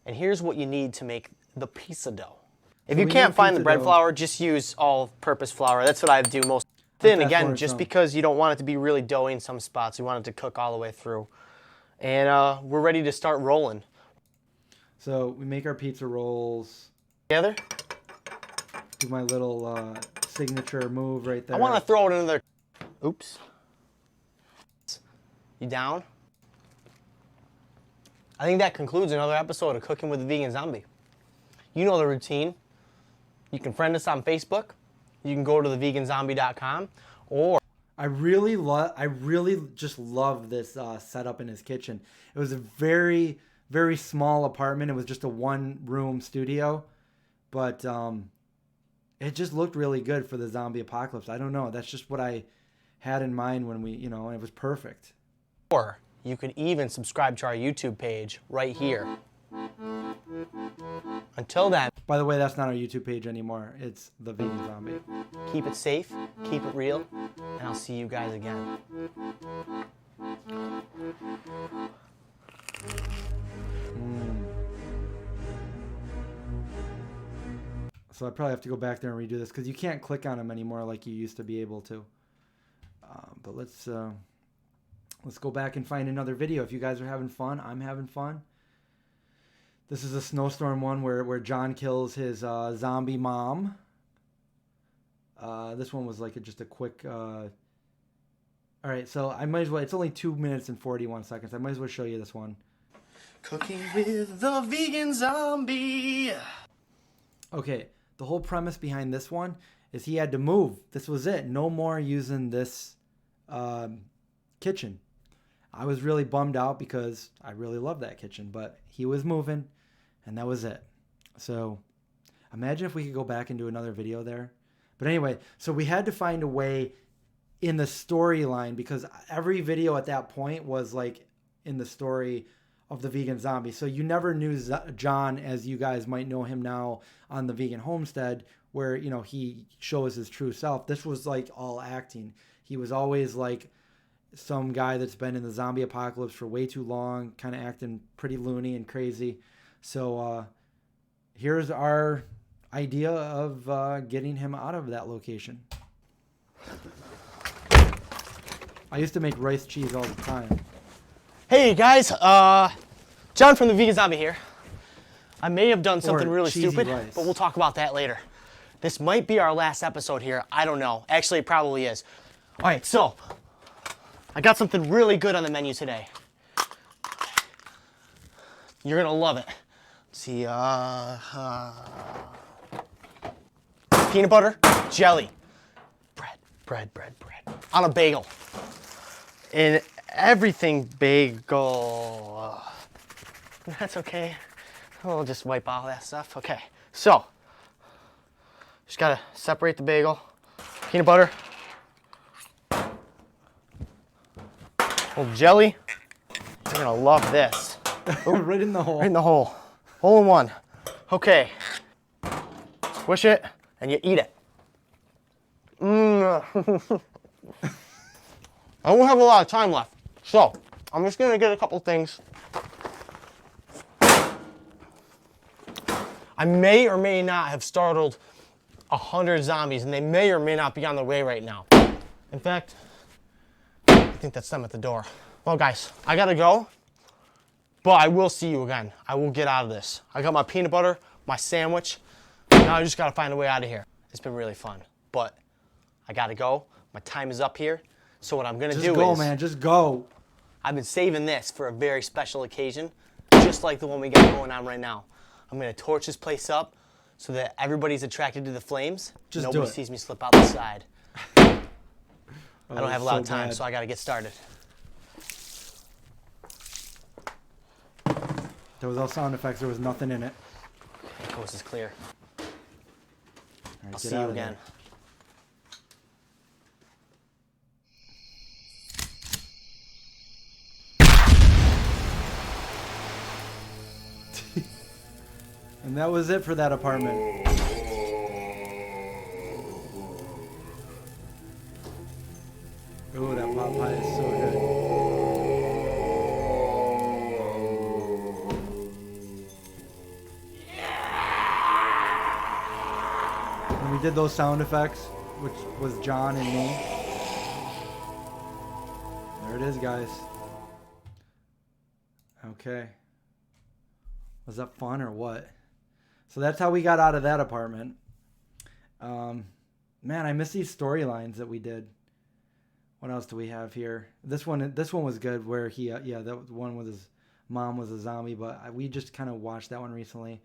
And here's what you need to make the pizza dough. If you can't find the bread flour, just use all-purpose flour. That's what I do most. Thin, again, just because you don't want it to be really doughy in some spots. You want it to cook all the way through. And we're ready to start rolling. So we make our pizza rolls. Together? Do my little signature move right there. I want to throw it in there. Oops. You down? I think that concludes another episode of Cooking with the Vegan Zombie. You know the routine. You can friend us on Facebook. You can go to theveganzombie.com, or I really just love this setup in his kitchen. It was a very, very small apartment. It was just a one-room studio, but it just looked really good for the zombie apocalypse. I don't know. That's just what I had in mind when we, and it was perfect. Or you can even subscribe to our YouTube page right here. Until then. By the way, that's not our YouTube page anymore. It's The Vegan Zombie. Keep it safe, keep it real, and I'll see you guys again. So I probably have to go back there and redo this because you can't click on them anymore like you used to be able to. But let's go back and find another video. If you guys are having fun, I'm having fun. This is a snowstorm one where John kills his zombie mom. This one was like just a quick... All right, so I might as well... It's only 2 minutes and 41 seconds. I might as well show you this one. Cooking with the Vegan Zombie. Okay, the whole premise behind this one is he had to move. This was it. No more using this kitchen. I was really bummed out because I really love that kitchen, but he was moving, and that was it. So imagine if we could go back and do another video there. But anyway, so we had to find a way in the storyline because every video at that point was like in the story, of the vegan zombie. So you never knew John as you guys might know him now on the Vegan Homestead, where, you know, he shows his true self. This was like all acting. He was always like some guy that's been in the zombie apocalypse for way too long, kind of acting pretty loony and crazy. So here's our idea of getting him out of that location. I used to make rice cheese all the time. Hey guys, John from the Vegan Zombie here. I may have done something really stupid, rice. but we'll talk about that later. This might be our last episode here. I don't know. Actually, it probably is. All right, so I got something really good on the menu today. You're gonna love it. Let's see, peanut butter, jelly, bread on a bagel. And everything bagel. That's okay. We'll just wipe all that stuff. Okay, so just gotta separate the bagel. Peanut butter. Little jelly. You're gonna love this. Right in the hole. Right in the hole. Hole in one. Okay. Squish it and you eat it. I don't have a lot of time left, so I'm just gonna get a couple things. I may or may not have startled 100 zombies, and they may or may not be on their way right now. In fact, I think that's them at the door. Well, guys, I gotta go, but I will see you again. I will get out of this. I got my peanut butter, my sandwich. Now I just gotta find a way out of here. It's been really fun, but I gotta go. My time is up here. So what I'm gonna do is... Just go, man, just go. I've been saving this for a very special occasion, just like the one we got going on right now. I'm gonna torch this place up so that everybody's attracted to the flames. Just Nobody do it. sees me slip out the side. I don't have a lot of so time, bad. so I gotta get started. There was all sound effects. There was nothing in it. The coast is clear. All right, I'll get see out you of again. there. And that was it for that apartment. Oh, that pot pie is so good. When we did those sound effects, which was John and me. There it is, guys. Okay. Was that fun or what? So that's how we got out of that apartment. Man, I miss these storylines that we did. What else do we have here? This one was good, where he, that one with his mom was a zombie, but we just kind of watched that one recently.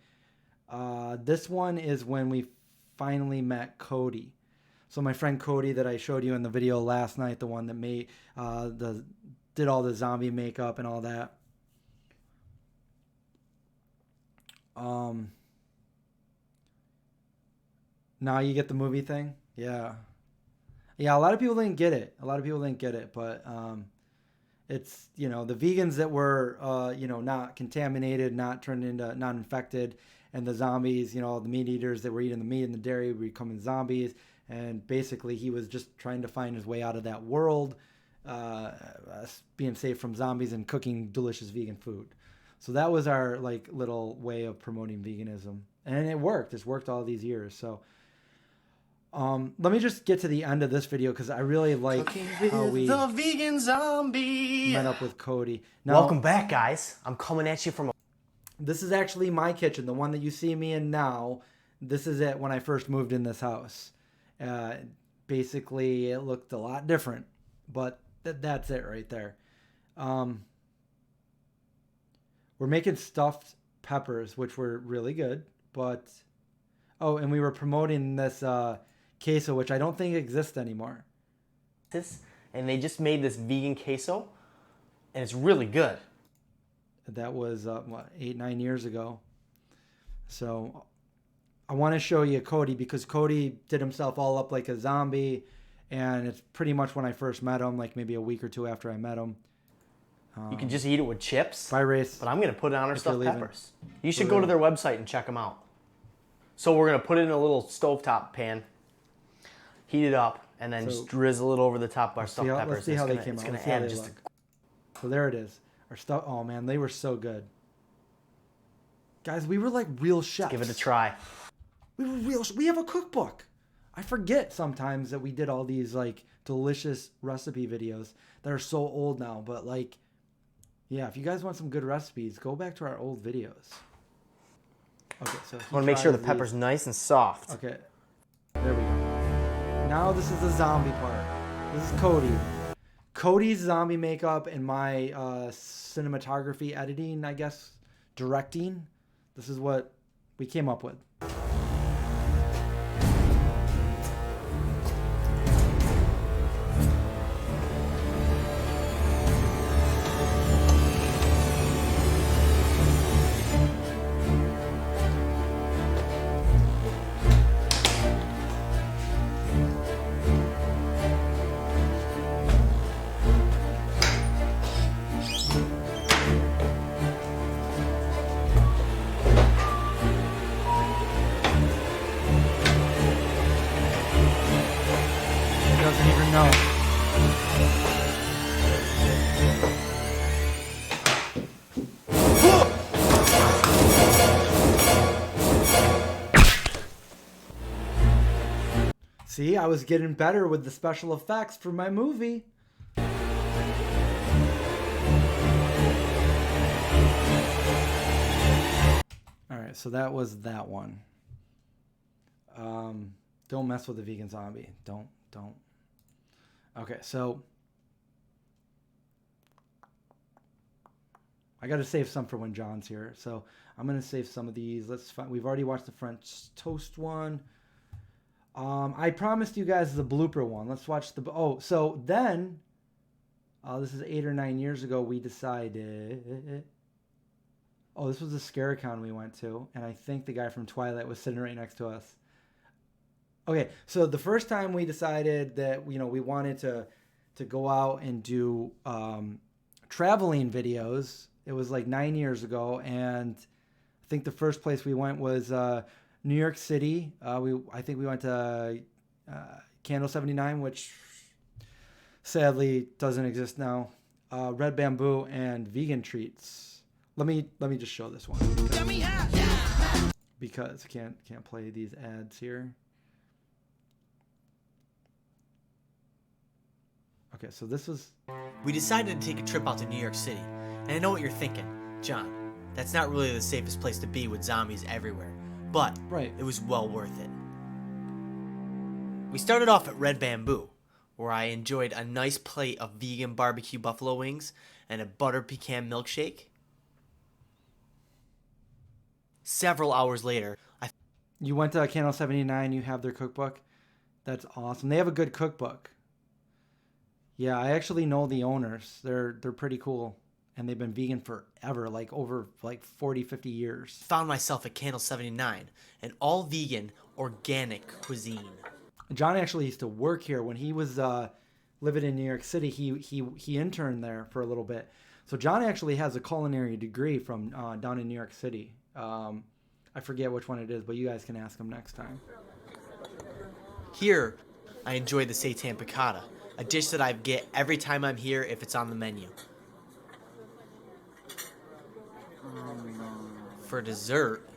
This one is when we finally met Cody. So my friend Cody that I showed you in the video last night, the one that made did all the zombie makeup and all that. Now you get the movie thing? Yeah. Yeah, a lot of people didn't get it. But it's, you know, the vegans that were, not contaminated, not turned into, not infected, and the zombies, you know, the meat eaters that were eating the meat and the dairy were becoming zombies. And basically he was just trying to find his way out of that world, being safe from zombies and cooking delicious vegan food. So that was our little way of promoting veganism, and it worked. It's worked all these years. So let me just get to the end of this video because I really like how we the vegan zombie met up with Cody. Now, Welcome back, guys. I'm coming at you from a... This is actually my kitchen, the one that you see me in now. This is it when I first moved in this house. Basically, it looked a lot different, but that's it right there. We're making stuffed peppers, which were really good, but... Oh, and we were promoting this queso, which I don't think exists anymore. And they just made this vegan queso, and it's really good. That was, 8-9 years ago. So I want to show you Cody because Cody did himself all up like a zombie, and it's pretty much when I first met him, like maybe a week or two after I met him. You can just eat it with chips. Bye, Race. But I'm going to put it on our stuffed leaving. peppers. You should go to their website and check them out. So we're going to put it in a little stovetop pan, heat it up, and then just drizzle it over the top of our stuffed peppers. Let's see how they came out. It's going Let's to see how add they just look. So there it is. Our stuff. Oh man, they were so good. Guys, we were like real chefs. Give it a try. We were real. We have a cookbook. I forget sometimes that we did all these like delicious recipe videos that are so old now. But like, yeah, if you guys want some good recipes, go back to our old videos. Okay, so I want to make sure the pepper's nice and soft. Okay, there we go. Now this is the zombie part. This is Cody. Cody's zombie makeup and my cinematography editing, I guess, directing. This is what we came up with. Doesn't even know. See, I was getting better with the special effects for my movie. All right, so that was that one. Don't mess with the vegan zombie. Don't. Okay, so I got to save some for when John's here. So I'm going to save some of these. Let's find, we've already watched the French toast one. I promised you guys the blooper one. Let's watch the, so then, this is 8 or 9 years ago, we decided, this was a Scaricon we went to, and I think the guy from Twilight was sitting right next to us. Okay, so the first time we decided that, we wanted to go out and do traveling videos, it was like 9 years ago, and I think the first place we went was New York City. I think we went to Candle 79, which sadly doesn't exist now. Red Bamboo and Vegan Treats. Let me just show this one because I can't play these ads here. Okay, so this was... We decided to take a trip out to New York City, and I know what you're thinking, John. That's not really the safest place to be with zombies everywhere, but right. It was well worth it. We started off at Red Bamboo, where I enjoyed a nice plate of vegan barbecue buffalo wings and a butter pecan milkshake. Several hours later, You went to Candle 79, you have their cookbook? That's awesome. They have a good cookbook. Yeah, I actually know the owners. They're pretty cool. And they've been vegan forever, like over 40, 50 years. Found myself at Candle 79, an all-vegan, organic cuisine. John actually used to work here when he was living in New York City. He interned there for a little bit. So John actually has a culinary degree from down in New York City. I forget which one it is, but you guys can ask him next time. Here, I enjoy the seitan piccata, a dish that I get every time I'm here if it's on the menu. For dessert,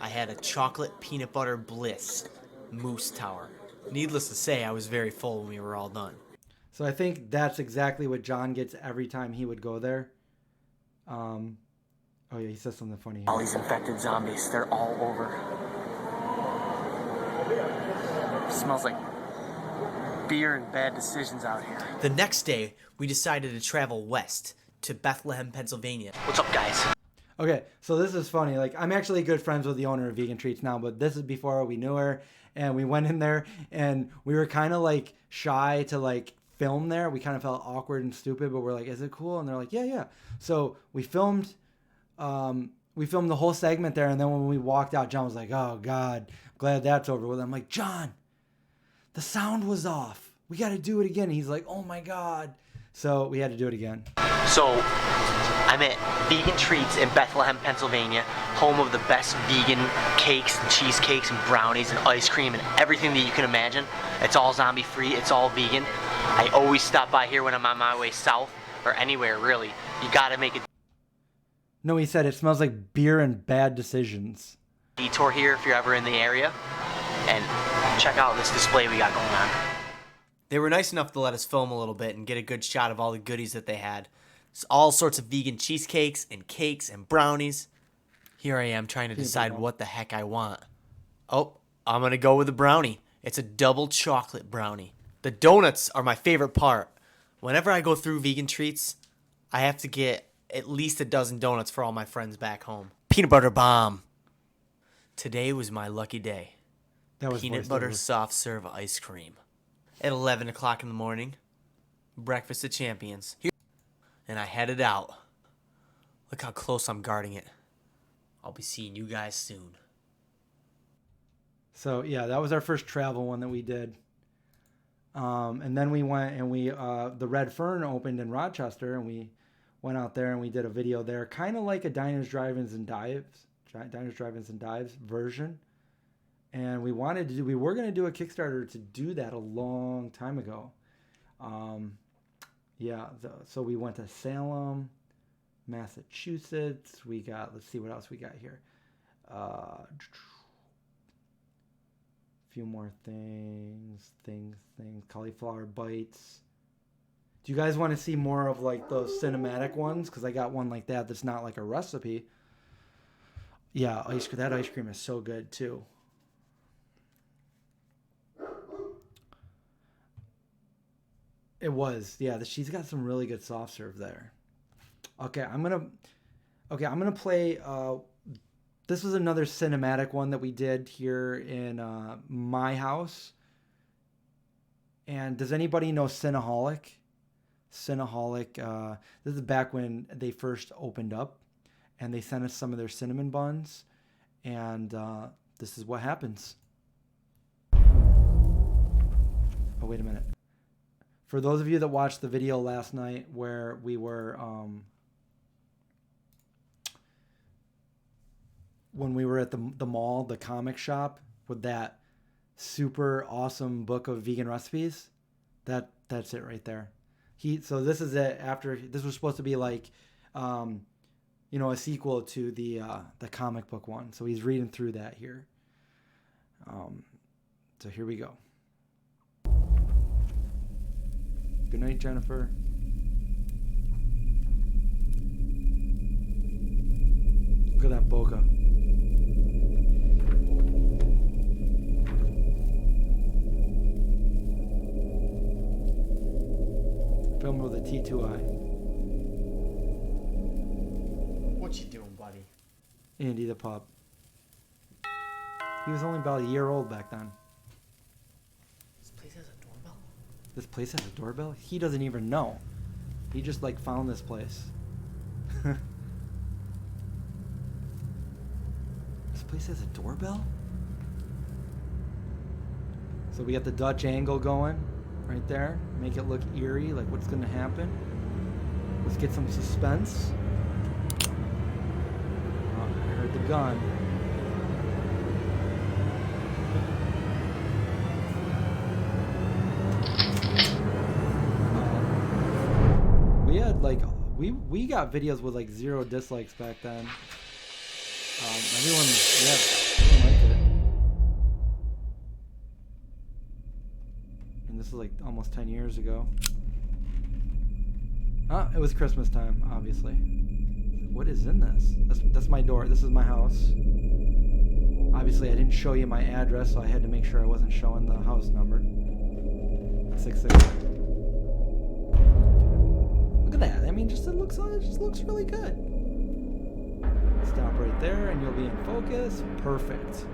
I had a chocolate peanut butter bliss mousse tower. Needless to say, I was very full when we were all done. So I think that's exactly what John gets every time he would go there. Oh yeah, he says something funny here. All these infected zombies, they're all over. It smells like beer and bad decisions out here. The next day, we decided to travel west to Bethlehem, Pennsylvania. What's up, guys? Okay, so this is funny. Like, I'm actually good friends with the owner of Vegan Treats now, but this is before we knew her, and we went in there, and we were kind of like shy to like film there. We kind of felt awkward and stupid, but we're like, "Is it cool?" And they're like, "Yeah." So we filmed the whole segment there, and then when we walked out, John was like, "Oh God, I'm glad that's over with." I'm like, "John, the sound was off. We got to do it again." And he's like, "Oh my God, So we had to do it again. So, I'm at Vegan Treats in Bethlehem, Pennsylvania, home of the best vegan cakes and cheesecakes and brownies and ice cream and everything that you can imagine. It's all zombie free, it's all vegan. I always stop by here when I'm on my way south, or anywhere really. You gotta make a No, he said it smells like beer and bad decisions. detour here if you're ever in the area, and check out this display we got going on. They were nice enough to let us film a little bit and get a good shot of all the goodies that they had. It's all sorts of vegan cheesecakes and cakes and brownies. Here I am trying to decide what the heck I want. Oh, I'm gonna go with the brownie. It's a double chocolate brownie. The donuts are my favorite part. Whenever I go through Vegan Treats, I have to get at least a dozen donuts for all my friends back home. Peanut butter bomb. Today was my lucky day. That was Peanut butter soft serve ice cream. At 11 o'clock in the morning, breakfast of champions. And I headed out. Look how close I'm guarding it. I'll be seeing you guys soon. So yeah, that was our first travel one that we did. And then we went and the Red Fern opened in Rochester, and we went out there and we did a video there, kind of like a Diners, Drive-Ins and Dives version. And we were going to do a Kickstarter to do that a long time ago. So we went to Salem, Massachusetts. Let's see what else we got here. A few more things, cauliflower bites. Do you guys want to see more of like those cinematic ones? Because I got one like that that's not like a recipe. Yeah, that ice cream is so good too. It was, yeah. She's got some really good soft serve there. Okay, I'm gonna play. This was another cinematic one that we did here in my house. And does anybody know Cinnaholic? This is back when they first opened up, and they sent us some of their cinnamon buns, and this is what happens. Oh, wait a minute. For those of you that watched the video last night where we were, when we were at the mall, the comic shop with that super awesome book of vegan recipes, that's it right there. So this is it after, this was supposed to be like, a sequel to the comic book one. So he's reading through that here. So here we go. Good night, Jennifer. Look at that bokeh. Filmed with a T2i. What you doing, buddy? Andy the pup. He was only about a year old back then. This place has a doorbell? He doesn't even know. He just like found this place. This place has a doorbell? So we got the Dutch angle going right there. Make it look eerie, like what's gonna happen. Let's get some suspense. Oh, I heard the gun. We got videos with like 0 dislikes back then. Everyone liked it. And this is like almost 10 years ago. It was Christmas time, obviously. What is in this? That's my door. This is my house. Obviously, I didn't show you my address, so I had to make sure I wasn't showing the house number. 666. Look at that. I mean, it just looks really good. Stop right there and you'll be in focus. Perfect.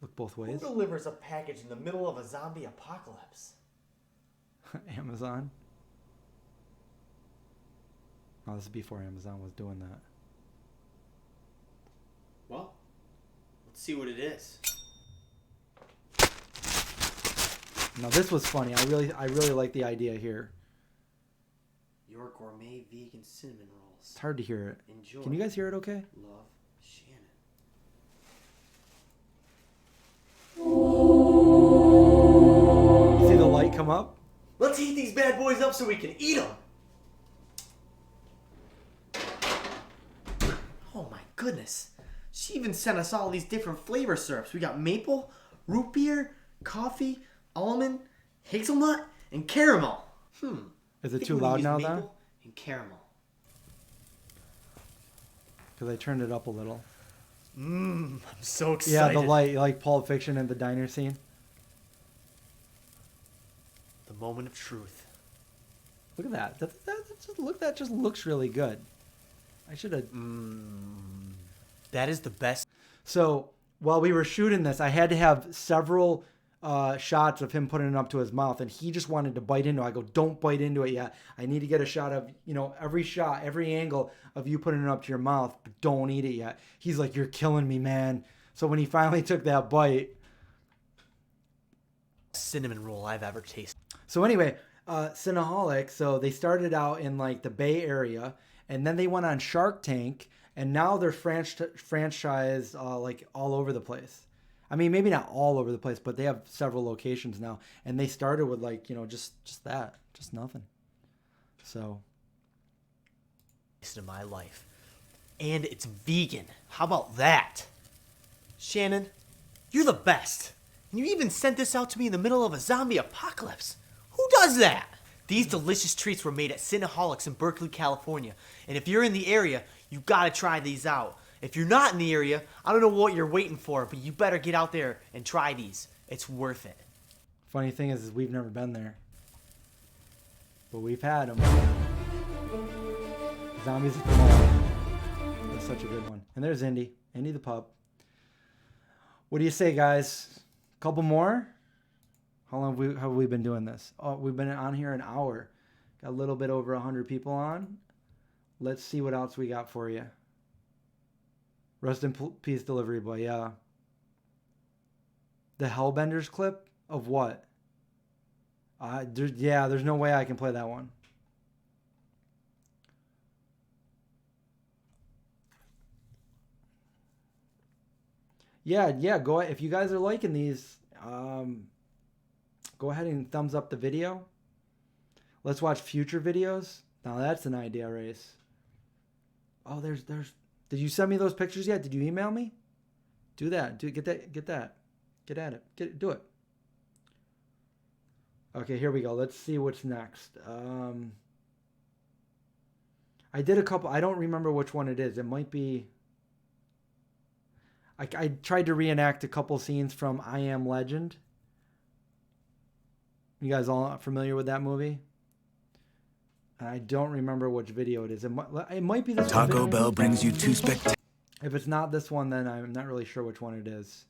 Look both ways. Who delivers a package in the middle of a zombie apocalypse? Amazon. Oh, this is before Amazon was doing that. Well, let's see what it is. Now this was funny. I really like the idea here. your gourmet vegan cinnamon rolls. It's hard to hear it. Enjoy. Can you guys hear it okay? Love, Shannon. You see the light come up? Let's heat these bad boys up so we can eat them. Oh my goodness. She even sent us all these different flavor syrups. We got maple, root beer, coffee, almond, hazelnut, and caramel. Is it too loud now, though? Maple and caramel. Because I turned it up a little. I'm so excited. Yeah, the light, like Pulp Fiction and the diner scene. The moment of truth. Look at that. That just looks really good. I should have. That is the best. So while we were shooting this, I had to have several shots of him putting it up to his mouth, and he just wanted to bite into it. I go, don't bite into it yet. I need to get a shot of, every shot, every angle of you putting it up to your mouth, but don't eat it yet. He's like, you're killing me, man. So when he finally took that bite. Cinnamon roll I've ever tasted. So anyway, Cinnaholic, so they started out in like the Bay Area, and then they went on Shark Tank, and now they're franchised like all over the place. I mean, maybe not all over the place, but they have several locations now. And they started with like, just that, just nothing. So. In my life. And it's vegan. How about that? Shannon, you're the best. And you even sent this out to me in the middle of a zombie apocalypse. Who does that? These delicious treats were made at Cinnaholics in Berkeley, California. And if you're in the area, you gotta try these out. If you're not in the area, I don't know what you're waiting for, but you better get out there and try these. It's worth it. Funny thing is we've never been there. But we've had them. Zombies at the mall. That's such a good one. And there's Indy. Indy the pup. What do you say, guys? Couple more? How long have we been doing this? Oh, we've been on here an hour. Got a little bit over 100 people on. Let's see what else we got for you. Rest in peace, Delivery Boy. Yeah. The Hellbenders clip of what? There's no way I can play that one. Yeah. Go if you guys are liking these, go ahead and thumbs up the video. Let's watch future videos. Now that's an idea race. Oh, there's. Did you send me those pictures yet? Did you email me? Do that. Get that. Get at it. Do it. Okay, here we go. Let's see what's next. I did a couple. I don't remember which one it is. It might be. I tried to reenact a couple scenes from I Am Legend. You guys all familiar with that movie? I don't remember which video it is. It might be this one. Taco Bell brings you two spectacular. If it's not this one, then I'm not really sure which one it is.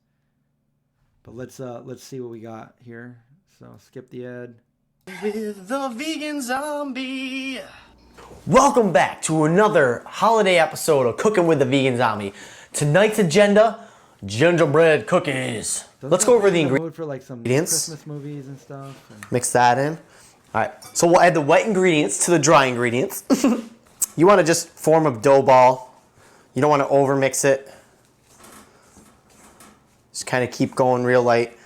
But let's see what we got here. So skip the ad. With the vegan zombie. Welcome back to another holiday episode of Cooking with the Vegan Zombie. Tonight's agenda, gingerbread cookies. Let's go over the ingredients. For like some Ingredients. Christmas movies and stuff. Mix that in. All right, so we'll add the wet ingredients to the dry ingredients. You want to just form a dough ball. You don't want to overmix it. Just kind of keep going real light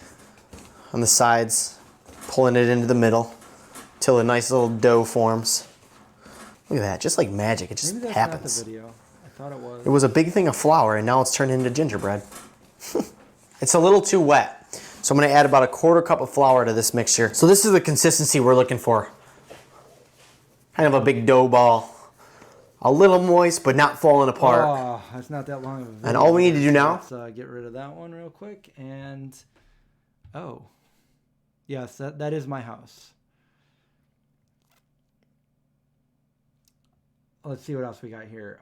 on the sides, pulling it into the middle till a nice little dough forms. Look at that, just like magic, it just Maybe that's happens. not the video. I thought it was. It was a big thing of flour and now it's turned into gingerbread. It's a little too wet. So I'm gonna add about a 1/4 cup of flour to this mixture. So this is the consistency we're looking for. Kind of a big dough ball. A little moist, but not falling apart. Oh, that's not that long of a video. And all we need to do now. Let's get rid of that one real quick. And, oh. Yes, that is my house. Let's see what else we got here.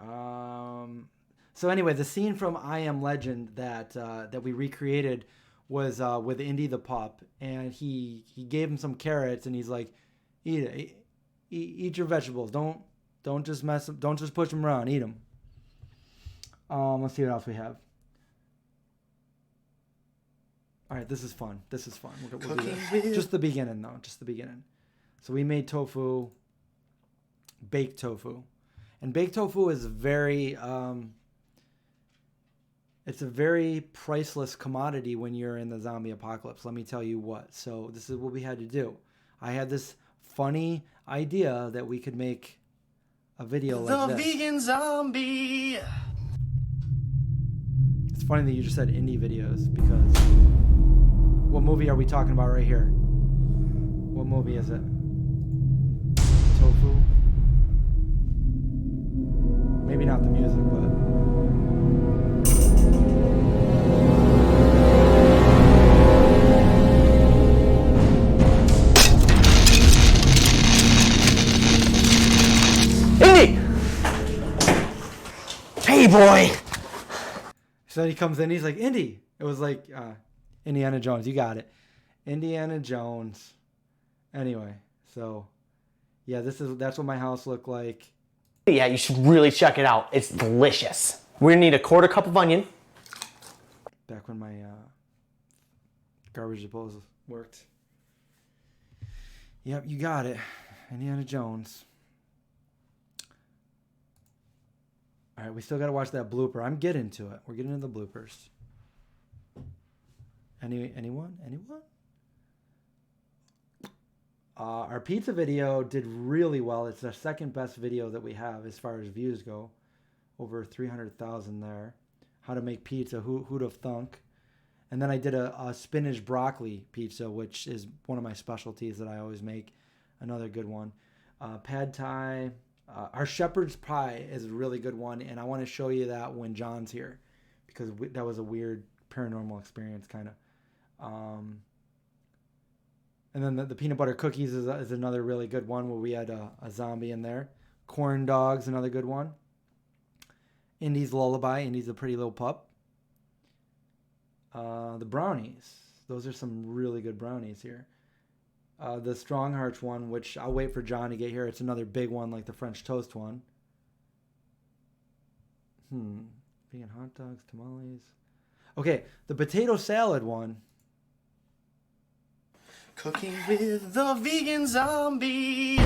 So anyway, the scene from I Am Legend that we recreated was with Indy the pup, and he gave him some carrots, and he's like, eat your vegetables. Don't just mess them. Don't just push them around. Eat them. Let's see what else we have. All right, this is fun. We'll do this. Just the beginning though. Just the beginning. So we made tofu. baked tofu. And baked tofu is very, it's a very priceless commodity when you're in the zombie apocalypse. Let me tell you what. So this is what we had to do. I had this funny idea that we could make a video like The this. vegan zombie. It's funny that you just said indie videos because what movie are we talking about right here? What movie is it? Tofu? Maybe not the music, but... Indy! Hey, boy! So then he comes in, he's like, Indy! It was like Indiana Jones. You got it. Indiana Jones. Anyway, so... Yeah, that's what my house looked like. Yeah, you should really check it out. It's delicious. We're gonna need a 1/4 cup of onion. Back when my garbage disposal worked. Yep, you got it. Indiana Jones. All right, we still got to watch that blooper. I'm getting to it. We're getting into the bloopers. Anyone? Our pizza video did really well. It's the second best video that we have as far as views go. Over 300,000 there. How to make pizza. Who'd have thunk? And then I did a spinach broccoli pizza, which is one of my specialties that I always make. Another good one. Pad Thai. Our shepherd's pie is a really good one, and I want to show you that when John's here, because that was a weird paranormal experience, kind of. And then the peanut butter cookies is another really good one where we had a zombie in there. Corn dogs, another good one. Indy's lullaby. Indy's a pretty little pup. The brownies. Those are some really good brownies here. The Strong Hearts one, which I'll wait for John to get here. It's another big one like the French toast one. Vegan hot dogs, tamales. Okay, the potato salad one. Cooking with the vegan zombie.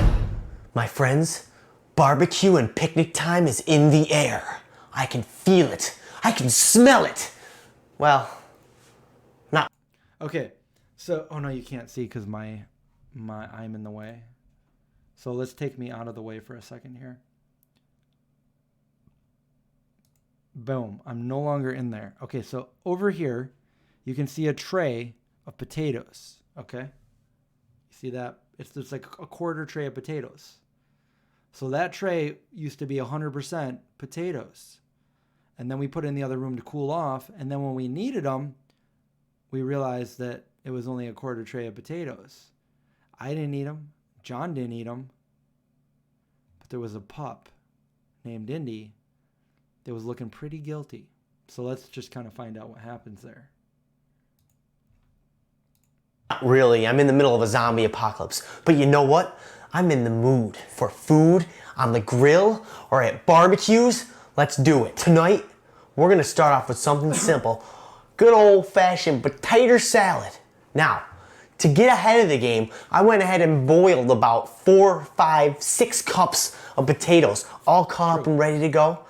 My friends, barbecue and picnic time is in the air. I can feel it. I can smell it. Well, not. Okay, so, oh no, you can't see because I'm in the way. So let's take me out of the way for a second here. Boom, I'm no longer in there. Okay, so over here, you can see a tray of potatoes, okay? You see that? It's just like a 1/4 tray of potatoes. So that tray used to be 100% potatoes. And then we put it in the other room to cool off. And then when we needed them, we realized that it was only a 1/4 tray of potatoes. I didn't eat them. John didn't eat them. But there was a pup named Indy that was looking pretty guilty. So let's just kind of find out what happens there. Not really. I'm in the middle of a zombie apocalypse. But you know what? I'm in the mood for food on the grill or at barbecues. Let's do it. Tonight, we're going to start off with something simple. Good old-fashioned potato salad. Now, to get ahead of the game, I went ahead and boiled about 4, 5, 6 cups of potatoes, all cut up and ready to go.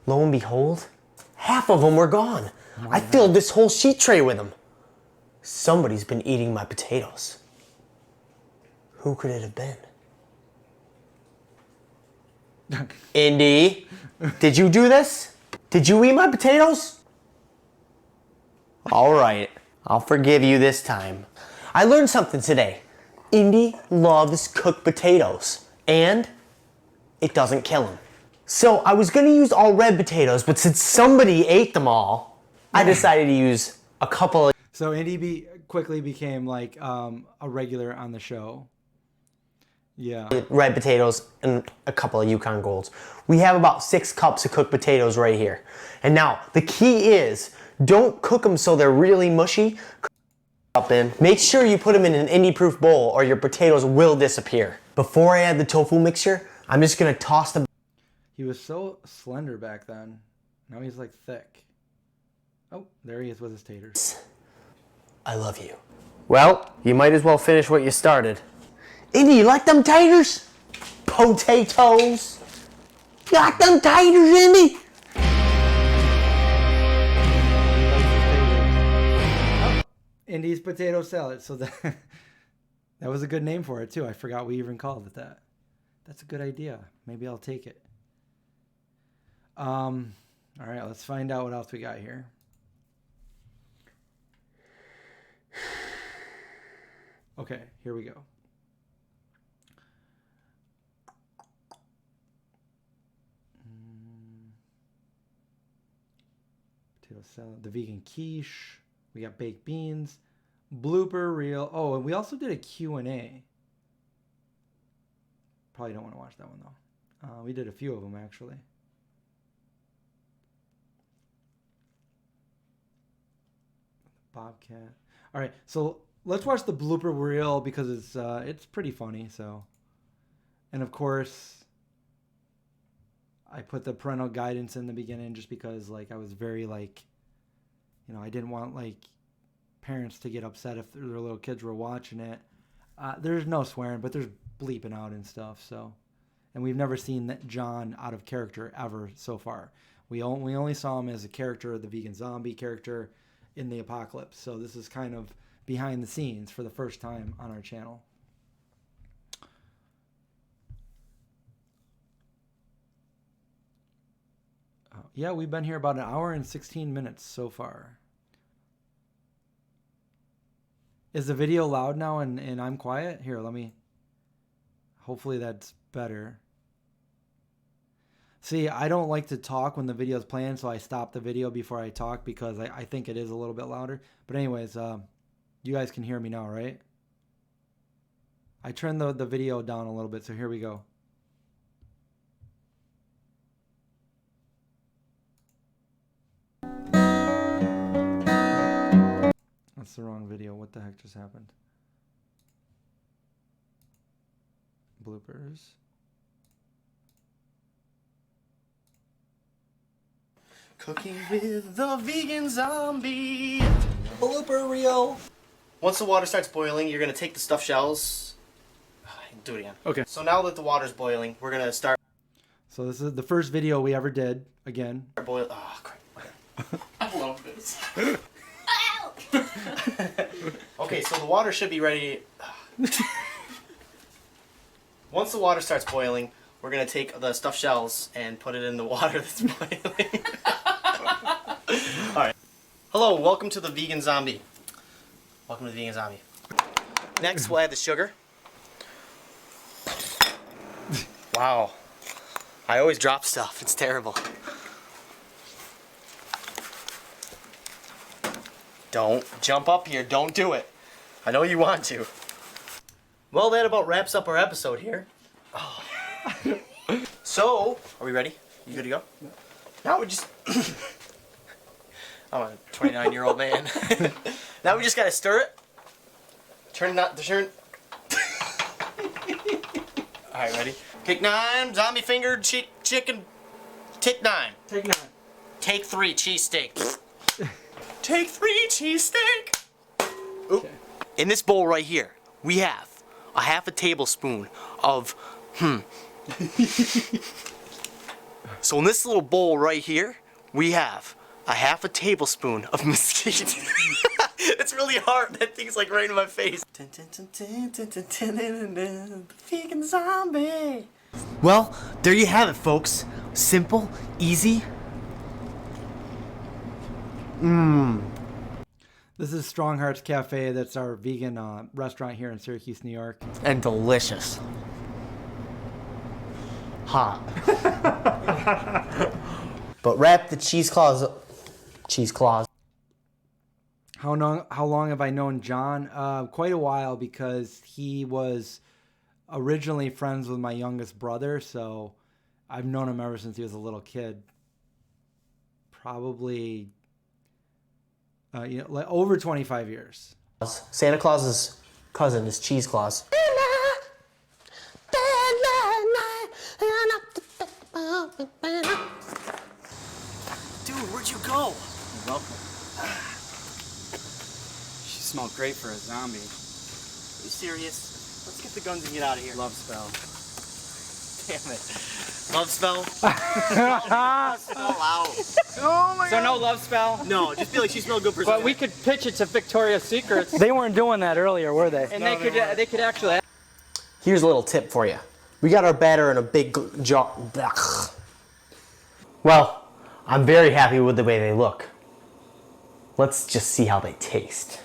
Lo and behold, half of them were gone. I filled this whole sheet tray with them. Somebody's been eating my potatoes. Who could it have been? Indy, did you do this? Did you eat my potatoes? All right, I'll forgive you this time. I learned something today. Indy loves cooked potatoes, and it doesn't kill him. So I was gonna use all red potatoes, but since somebody ate them all, I decided to use a couple of... So Indy quickly became like a regular on the show. Yeah. Red potatoes and a couple of Yukon Golds. We have about 6 cups of cooked potatoes right here. And now, the key is, don't cook them so they're really mushy. Make sure you put them in an Indy-proof bowl or your potatoes will disappear. Before I add the tofu mixture, I'm just gonna toss them. He was so slender back then. Now he's like thick. Oh, there he is with his taters. I love you. Well, you might as well finish what you started. Indy, you like them taters? potatoes. Got them taters in me. Indy's potato salad. So that that was a good name for it too. I forgot we even called it that. That's a good idea. Maybe I'll take it. All right, let's find out what else we got here. Okay, here we go. Potato salad, the vegan quiche. We got baked beans, blooper reel. Oh, and we also did a Q&A. Probably don't want to watch that one though. We did a few of them actually. Bobcat. All right, so let's watch the blooper reel because it's pretty funny. So, and of course, I put the parental guidance in the beginning just because like I was very like, you know, I didn't want like parents to get upset if their little kids were watching it. There's no swearing, but there's bleeping out and stuff. So, and we've never seen that John out of character ever so far. We only saw him as a character, the vegan zombie character in the apocalypse. So this is kind of behind the scenes for the first time on our channel. Yeah, we've been here about an hour and 16 minutes so far. Is the video loud now and I'm quiet? Here, let me... Hopefully that's better. See, I don't like to talk when the video is playing, so I stop the video before I talk because I think it is a little bit louder. But anyways, you guys can hear me now, right? I turned the video down a little bit, so here we go. That's the wrong video. What the heck just happened? Bloopers. Cooking with the vegan zombie. Blooper reel. Once the water starts boiling, you're going to take the stuffed shells. Do it again. Okay. So now that the water's boiling, we're going to start So this is the first video we ever did. Again. boil. Oh, crap. I love this. Okay, so the water should be ready. Once the water starts boiling, we're going to take the stuffed shells and put it in the water that's boiling. Alright. Hello, welcome to the vegan zombie. Welcome to the vegan zombie. Next, we'll add the sugar. Wow. I always drop stuff. It's terrible. Don't jump up here. Don't do it. I know you want to. Well, that about wraps up our episode here. Oh. So, are we ready? You good to go? Now we just... I'm a 29-year-old man. Now we just gotta stir it. Turn... Alright, ready? Take 9, zombie fingered chicken. Take 9. Take 9. Take 3, cheesesteak. Take 3, cheesesteak. Okay. In this bowl right here, we have a half a tablespoon of So in this little bowl right here, we have a half a tablespoon of mesquite. It's really hard. That thing's like right in my face. Vegan zombie. Well, there you have it, folks. Simple, easy. This is Strong Hearts Cafe. That's our vegan restaurant here in Syracuse, New York. And delicious. Hot. But wrap the cheesecloths. How long have I known John? Quite a while, because he was originally friends with my youngest brother, so I've known him ever since he was a little kid. Probably, like over 25 years. Santa Claus's cousin is Cheese Claus. Dude, where'd you go? You're welcome. She smelled great for a zombie. Are you serious? Let's get the guns and get out of here. Love spell. Damn it. Love spell? So no love spell? No, just feel like she smelled good for But we could pitch it to Victoria's Secrets. They weren't doing that earlier, were they? And they could actually. Here's a little tip for you. We got our batter in a big jar. Well, I'm very happy with the way they look. Let's just see how they taste.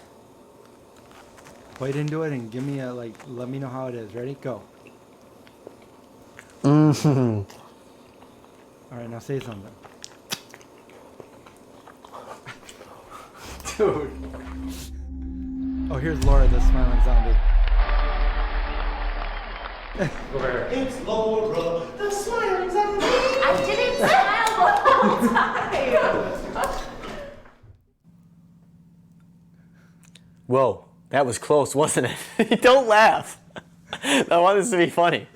Bite into it and give me a, like, let me know how it is. Ready? Go. Mm-hmm. All right, now say something. Dude. Oh, here's Laura, the smiling zombie. It's Laura, the smiling zombie. I didn't smile the whole time. Whoa, that was close, wasn't it? Don't laugh. I want this to be funny.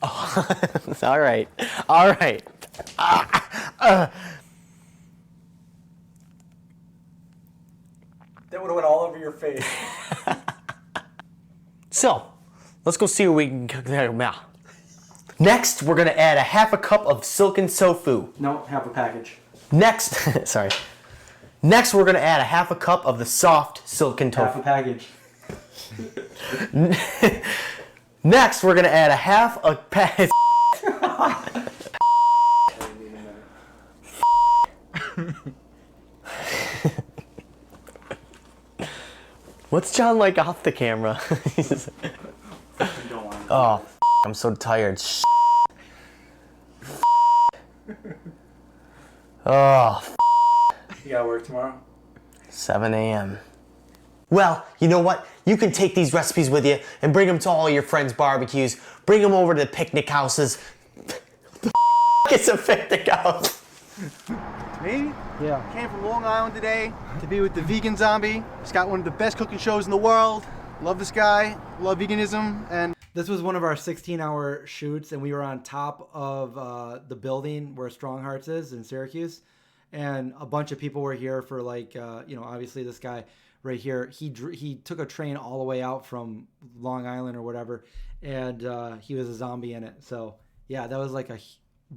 Oh, all right, all right. That would have went all over your face. So, let's go see what we can cook there now. Next, we're gonna add a half a cup of silken tofu. No, half a package. Next, sorry. Next, we're gonna add a half a cup of the soft silken Half a tofu. package. Next, we're gonna add a half a package. What's John like off the camera? Oh, I'm so tired. Oh, You gotta work tomorrow? 7 a.m. Well, you know what? You can take these recipes with you and bring them to all your friends' barbecues. Bring them over to the picnic houses. It's a picnic house. Me? Yeah. Came from Long Island today to be with the vegan zombie. He's got one of the best cooking shows in the world. Love this guy, love veganism, and This was one of our 16-hour shoots, and we were on top of the building where Strong Hearts is in Syracuse, and a bunch of people were here for, like, obviously this guy right here, he took a train all the way out from Long Island or whatever, and he was a zombie in it. So yeah, that was like a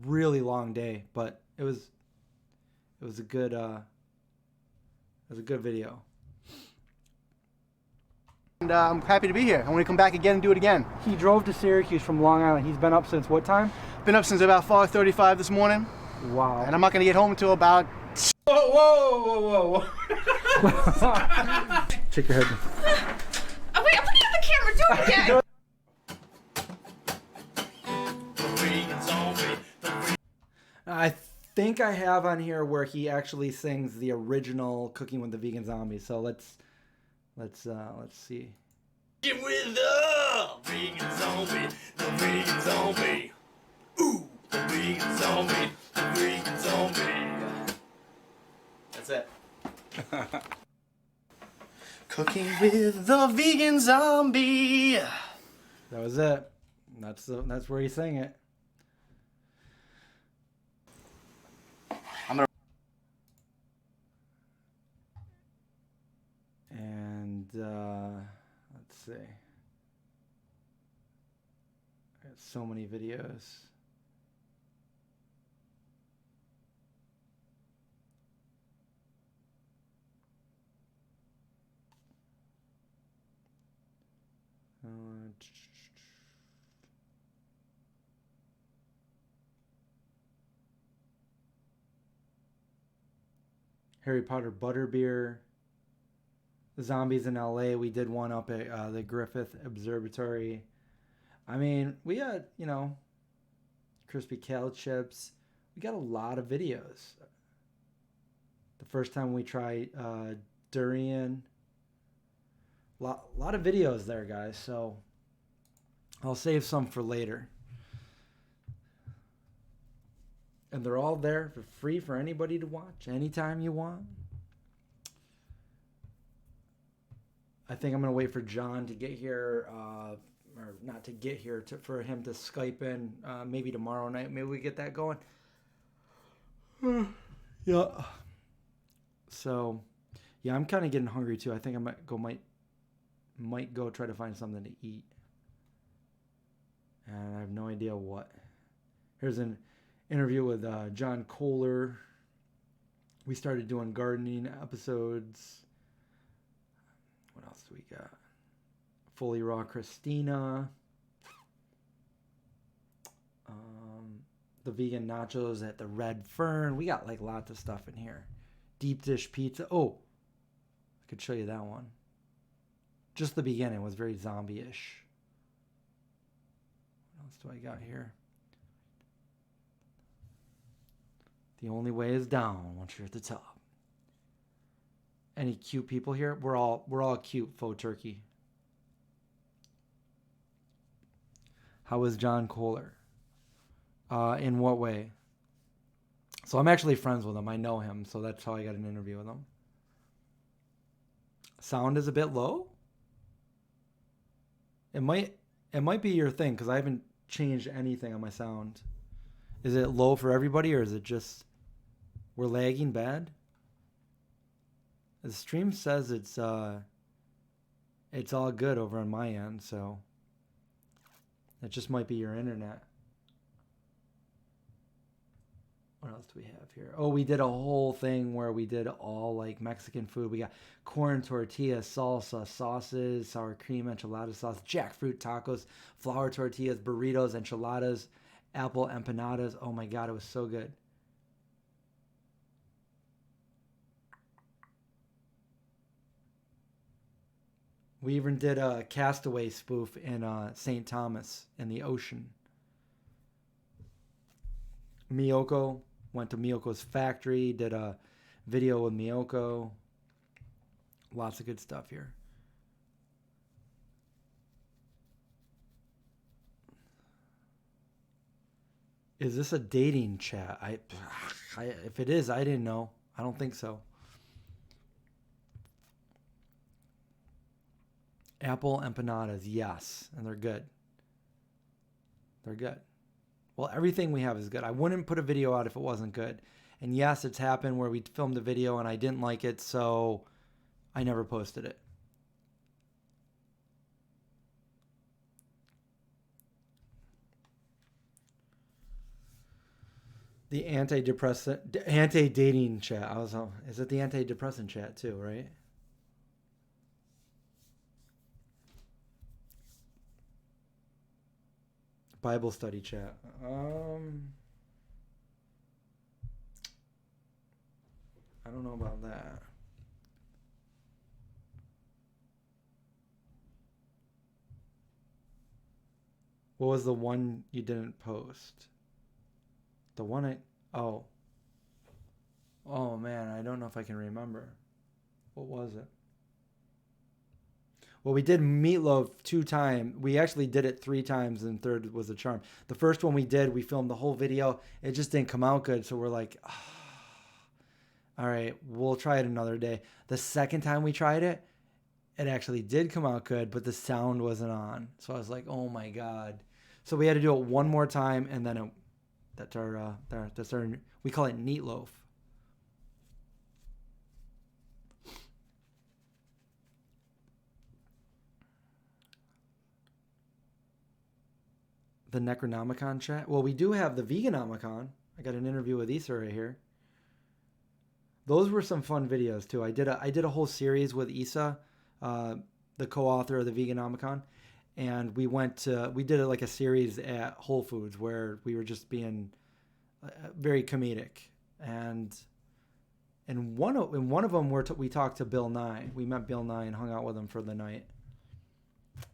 really long day, but it was a good video. I'm happy to be here. I want to come back again and do it again. He drove to Syracuse from Long Island. He's been up since what time? Been up since about 5:35 this morning, Wow. and I'm not gonna get home until about. Whoa. Check your head. Oh, wait, I'm looking at the camera. Do it again. I think I have on here where he actually sings the original "Cooking with the Vegan Zombie." So let's see. With the vegan zombie, the vegan zombie. Ooh, the vegan zombie, the vegan zombie. That's it. Cooking with the vegan zombie. That was it. That's where he sang it. And let's see. I got so many videos. Harry Potter Butterbeer. Zombies in LA. We did one up at the Griffith Observatory. I mean, we had, crispy kale chips. We got a lot of videos. The first time we tried durian. Lot of videos there, guys. So I'll save some for later. And they're all there for free for anybody to watch anytime you want. I think I'm going to wait for John to get here, or not to get here, for him to Skype in maybe tomorrow night. Maybe we get that going. Yeah. So, yeah, I'm kind of getting hungry too. I think I might go try to find something to eat. And I have no idea what. Here's an interview with John Kohler. We started doing gardening episodes. What else do we got? Fully Raw Christina. The vegan nachos at the Red Fern. We got like lots of stuff in here. Deep dish pizza. Oh, I could show you that one. Just the beginning was very zombie-ish. What else do I got here? The only way is down once you're at the top. Any cute people here? We're all cute, faux turkey. How is John Kohler? In what way? So I'm actually friends with him. I know him, so that's how I got an interview with him. Sound is a bit low. It might be your thing because I haven't changed anything on my sound. Is it low for everybody or is it just we're lagging bad? The stream says it's all good over on my end, so it just might be your internet. What else do we have here? Oh, we did a whole thing where we did all like Mexican food. We got corn tortillas, salsa, sauces, sour cream, enchilada sauce, jackfruit tacos, flour tortillas, burritos, enchiladas, apple empanadas. Oh my God, it was so good. We even did a Castaway spoof in St. Thomas in the ocean. Miyoko. Went to Miyoko's factory, did a video with Miyoko. Lots of good stuff here. Is this a dating chat? If it is, I didn't know. I don't think so. Apple empanadas, yes. And they're good. They're good. Well, everything we have is good. I wouldn't put a video out if it wasn't good. And yes, it's happened where we filmed a video and I didn't like it, so I never posted it. The anti-dating chat. Is it the antidepressant chat too, right? Bible study chat. I don't know about that. What was the one you didn't post? The one oh man, I don't know if I can remember. What was it? Well, we did meatloaf 2 times. We actually did it 3 times, and third was the charm. The first one we did, we filmed the whole video. It just didn't come out good, so we're like, all right, we'll try it another day. The second time we tried it, it actually did come out good, but the sound wasn't on. So I was like, oh my God. So we had to do it one more time, and then that's our we call it meatloaf. The Necronomicon chat. Well, we do have the Veganomicon. I got an interview with Issa right here. Those were some fun videos too. I did a whole series with Issa, the co-author of the Veganomicon, and we did it like a series at Whole Foods where we were just being very comedic. And in one of them we talked to Bill Nye. We met Bill Nye and hung out with him for the night.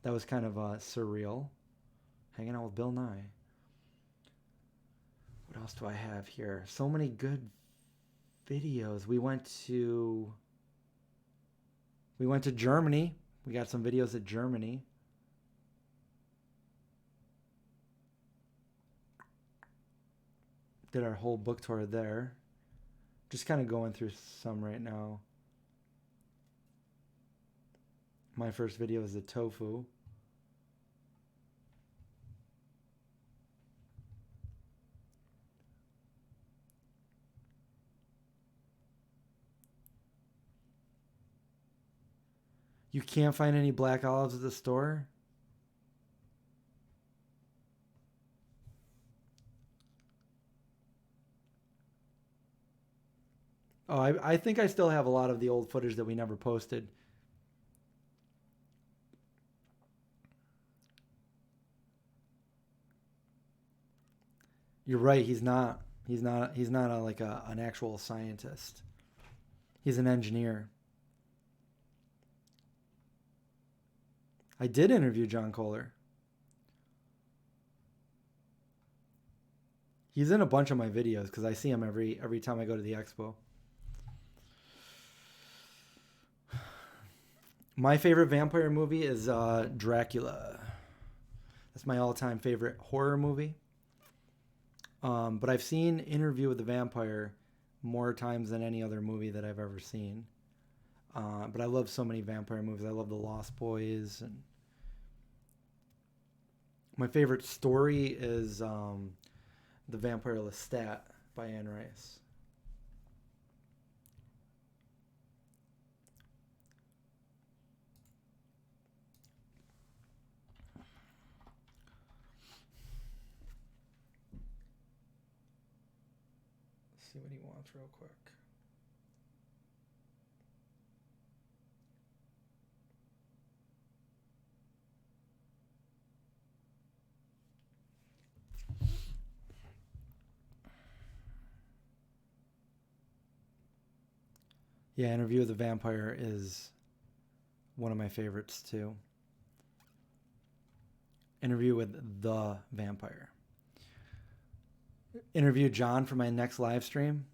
That was kind of surreal. Hanging out with Bill Nye. What else do I have here? So many good videos. We went to Germany. We got some videos at Germany. Did our whole book tour there. Just kind of going through some right now. My first video is the tofu. You can't find any black olives at the store? Oh, I think I still have a lot of the old footage that we never posted. You're right. He's not. He's not. He's not an actual scientist. He's an engineer. I did interview John Kohler. He's in a bunch of my videos because I see him every time I go to the expo. My favorite vampire movie is Dracula. That's my all-time favorite horror movie. But I've seen Interview with the Vampire more times than any other movie that I've ever seen. But I love so many vampire movies. I love The Lost Boys. And my favorite story is The Vampire Lestat by Anne Rice. Let's see what he wants real quick. Yeah, Interview with the Vampire is one of my favorites too. Interview with the Vampire. Interview John for my next live stream.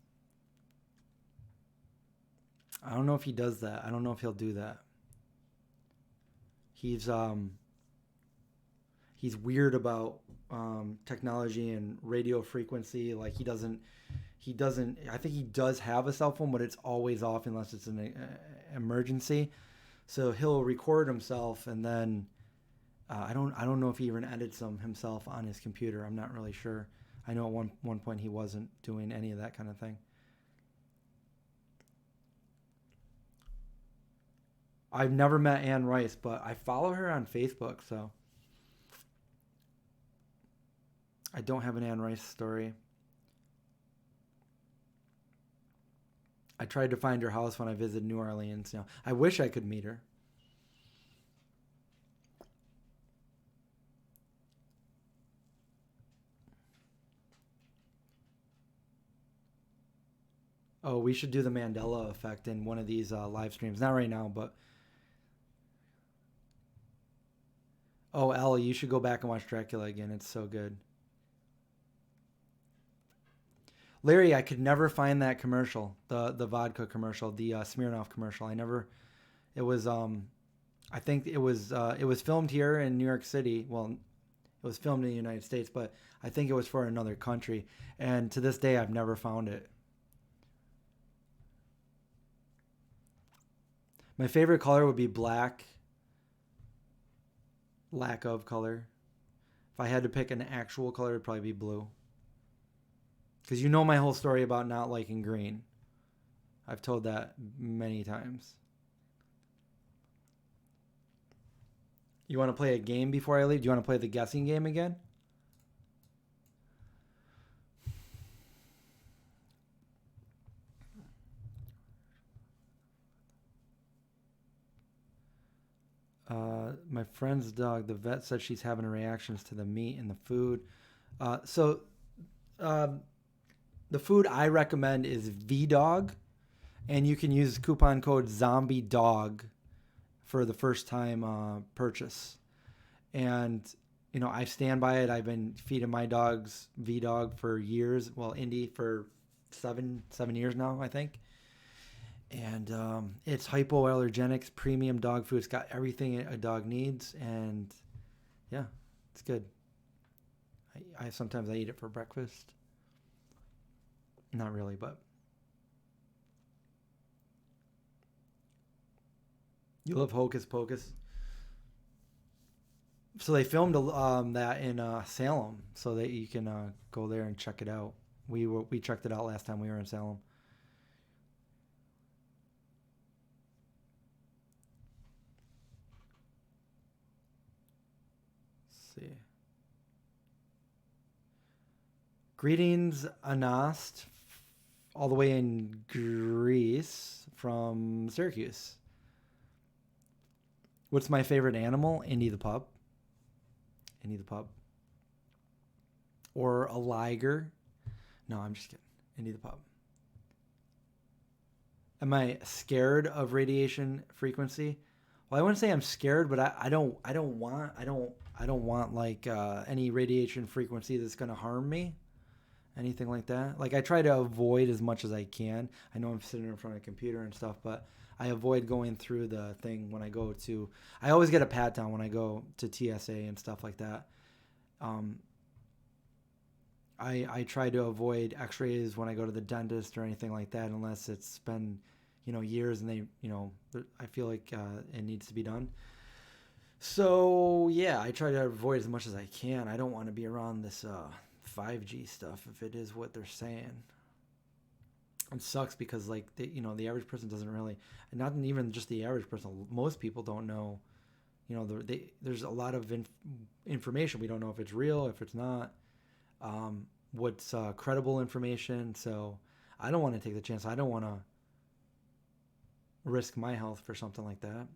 I don't know if he does that. I don't know if he'll do that. He's weird about technology and radio frequency. Like he doesn't. I think he does have a cell phone, but it's always off unless it's an emergency. So he'll record himself, and then I don't know if he even edits them himself on his computer. I'm not really sure. I know at one point he wasn't doing any of that kind of thing. I've never met Anne Rice, but I follow her on Facebook, so I don't have an Anne Rice story. I tried to find her house when I visited New Orleans. You know, I wish I could meet her. Oh, we should do the Mandela effect in one of these live streams. Not right now, but... Oh, Ellie, you should go back and watch Dracula again. It's so good. Larry, I could never find that commercial, the vodka commercial, the Smirnoff commercial. It was, I think it was filmed here in New York City. Well, it was filmed in the United States, but I think it was for another country. And to this day, I've never found it. My favorite color would be black. Lack of color. If I had to pick an actual color, it'd probably be blue. Because you know my whole story about not liking green. I've told that many times. You want to play a game before I leave? Do you want to play the guessing game again? My friend's dog, the vet said she's having reactions to the meat and the food. So the food I recommend is VDog, and you can use coupon code ZOMBIEDOG for the first time purchase. And you know, I stand by it. I've been feeding my dogs VDog for years. Well, Indy for seven years now, I think. And it's hypoallergenics, premium dog food. It's got everything a dog needs, and yeah, it's good. I sometimes I eat it for breakfast. Not really, but you love Hocus Pocus. So they filmed that in Salem, so that you can go there and check it out. We checked it out last time we were in Salem. Let's see. Greetings, Anast. all the way in Greece from Syracuse. What's my favorite animal? Indy the pup. Indy the pup. Or a liger. No, I'm just kidding. Indy the pup. Am I scared of radiation frequency? Well, I wouldn't say I'm scared, but I don't want like any radiation frequency that's going to harm me. Anything like that. Like I try to avoid as much as I can. I know I'm sitting in front of a computer and stuff, but I avoid going through the thing when I go to. I always get a pat down when I go to TSA and stuff like that. I try to avoid X-rays when I go to the dentist or anything like that, unless it's been, years and they, I feel like it needs to be done. So yeah, I try to avoid as much as I can. I don't want to be around this 5G stuff if it is what they're saying. It sucks because like the average person doesn't really, not even just the average person, most people don't know. There's a lot of information we don't know if it's real, if it's not. What's credible information. So I don't want to take the chance. I don't want to risk my health for something like that.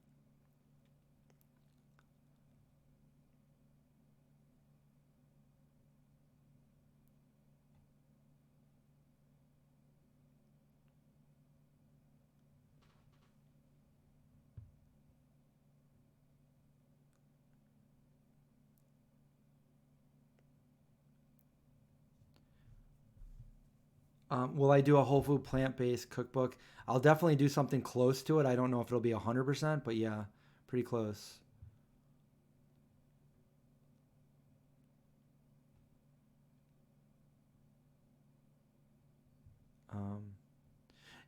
Will I do a whole food plant-based cookbook? I'll definitely do something close to it. I don't know if it'll be 100%, but yeah, pretty close.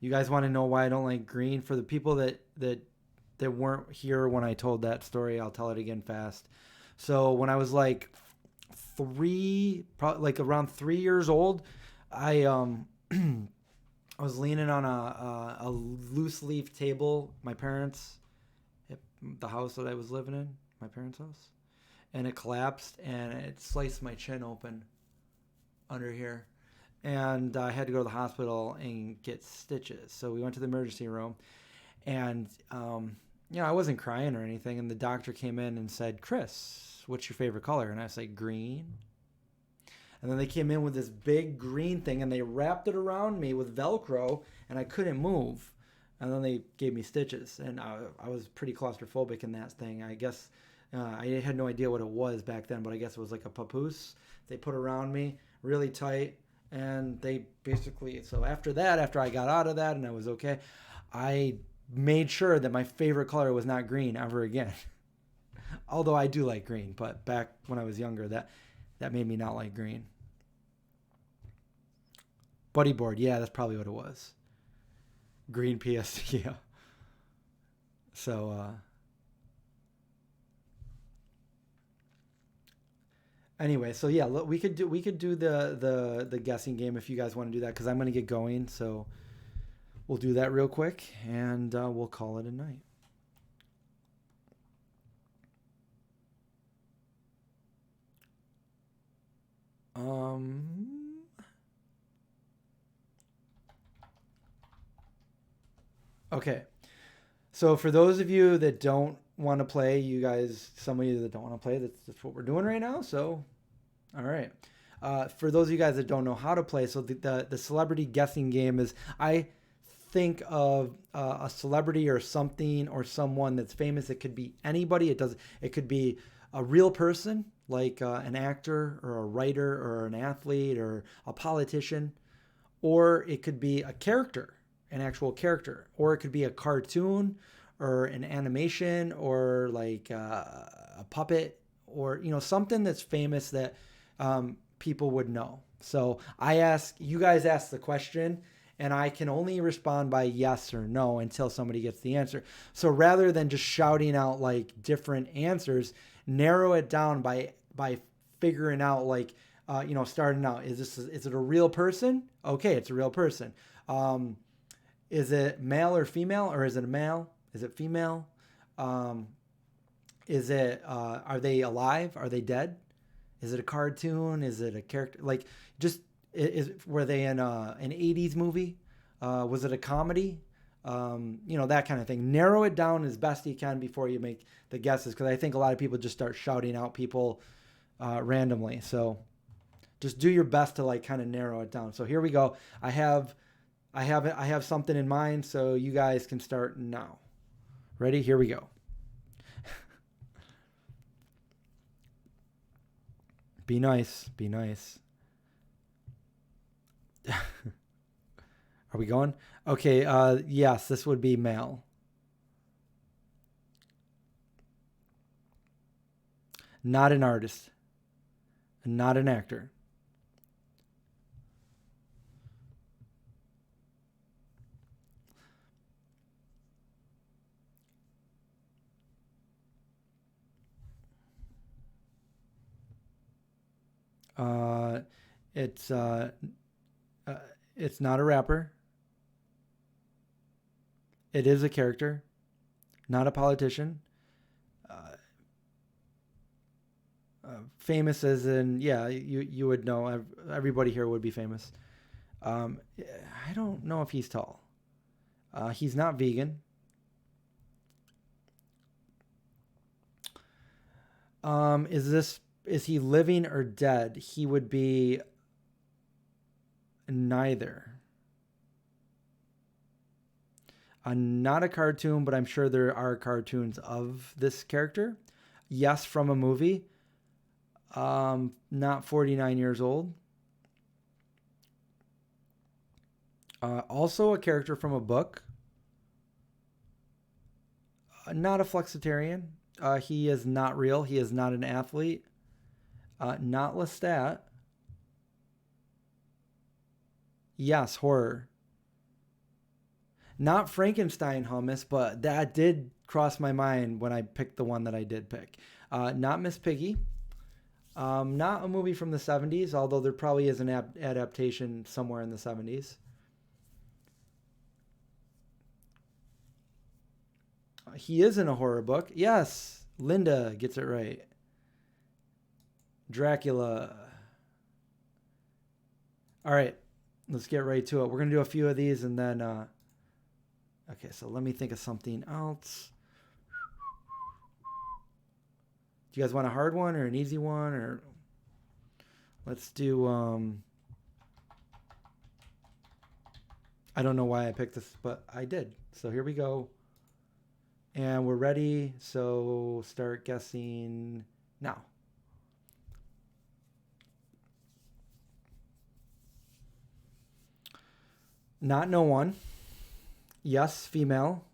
You guys want to know why I don't like green? For the people that weren't here when I told that story, I'll tell it again fast. So when I was like around 3 years old, I was leaning on a loose leaf table, my parents, the house that I was living in, my parents' house, and it collapsed and it sliced my chin open under here. And I had to go to the hospital and get stitches. So we went to the emergency room and, I wasn't crying or anything. And the doctor came in and said, "Chris, what's your favorite color?" And I said, "Green." And then they came in with this big green thing and they wrapped it around me with Velcro and I couldn't move. And then they gave me stitches and I was pretty claustrophobic in that thing. I guess I had no idea what it was back then, but I guess it was like a papoose they put around me really tight. And they basically, so after I got out of that and I was okay, I made sure that my favorite color was not green ever again. Although I do like green, but back when I was younger, that made me not like green. Buddy board, yeah, that's probably what it was. Green PS, yeah. So, anyway, so yeah, we could do the guessing game if you guys want to do that, because I'm gonna get going. So we'll do that real quick and we'll call it a night. Okay. So for those of you that don't want to play, you guys, some of you that don't want to play, that's what we're doing right now. So, all right. For those of you guys that don't know how to play, so the celebrity guessing game is, I think of a celebrity or something or someone that's famous. It could be anybody. It could be a real person, like an actor or a writer or an athlete or a politician, or it could be a character, an actual character, or it could be a cartoon or an animation or like a puppet or something that's famous that people would know. So you guys ask the question and I can only respond by yes or no until somebody gets the answer. So rather than just shouting out like different answers, narrow it down by figuring out like starting out, is it a real person? Okay, it's a real person. Is it male or female, or is it a male? Is it female? Is it, are they alive? Are they dead? Is it a cartoon? Is it a character? Like, just Were they in an 80s movie? Was it a comedy? You know, that kind of thing. Narrow it down as best you can before you make the guesses, because I think a lot of people just start shouting out people randomly. So just do your best to like kind of narrow it down. So here we go. I have something in mind, so you guys can start now. Ready? Here we go. Be nice. Be nice. Are we going? Okay, yes, this would be male. Not an artist. Not an actor. It's not a rapper. It is a character, not a politician. Famous as in, yeah, you would know. Everybody here would be famous. I don't know if he's tall. He's not vegan. Is he living or dead? He would be neither. Not a cartoon, but I'm sure there are cartoons of this character. Yes, from a movie. Not 49 years old. Also a character from a book. Not a flexitarian. He is not real. He is not an athlete. Not Lestat. Yes, horror. Not Frankenstein hummus, but that did cross my mind when I picked the one that I did pick. Not Miss Piggy. Not a movie from the 70s, although there probably is an adaptation somewhere in the 70s. He is in a horror book. Yes, Linda gets it right. Dracula. All right, let's get right to it. We're going to do a few of these and then... okay, so let me think of something else. Do you guys want a hard one or an easy one? Or let's do... I don't know why I picked this, but I did. So here we go. And we're ready, so start guessing now. Not no one. Yes, female.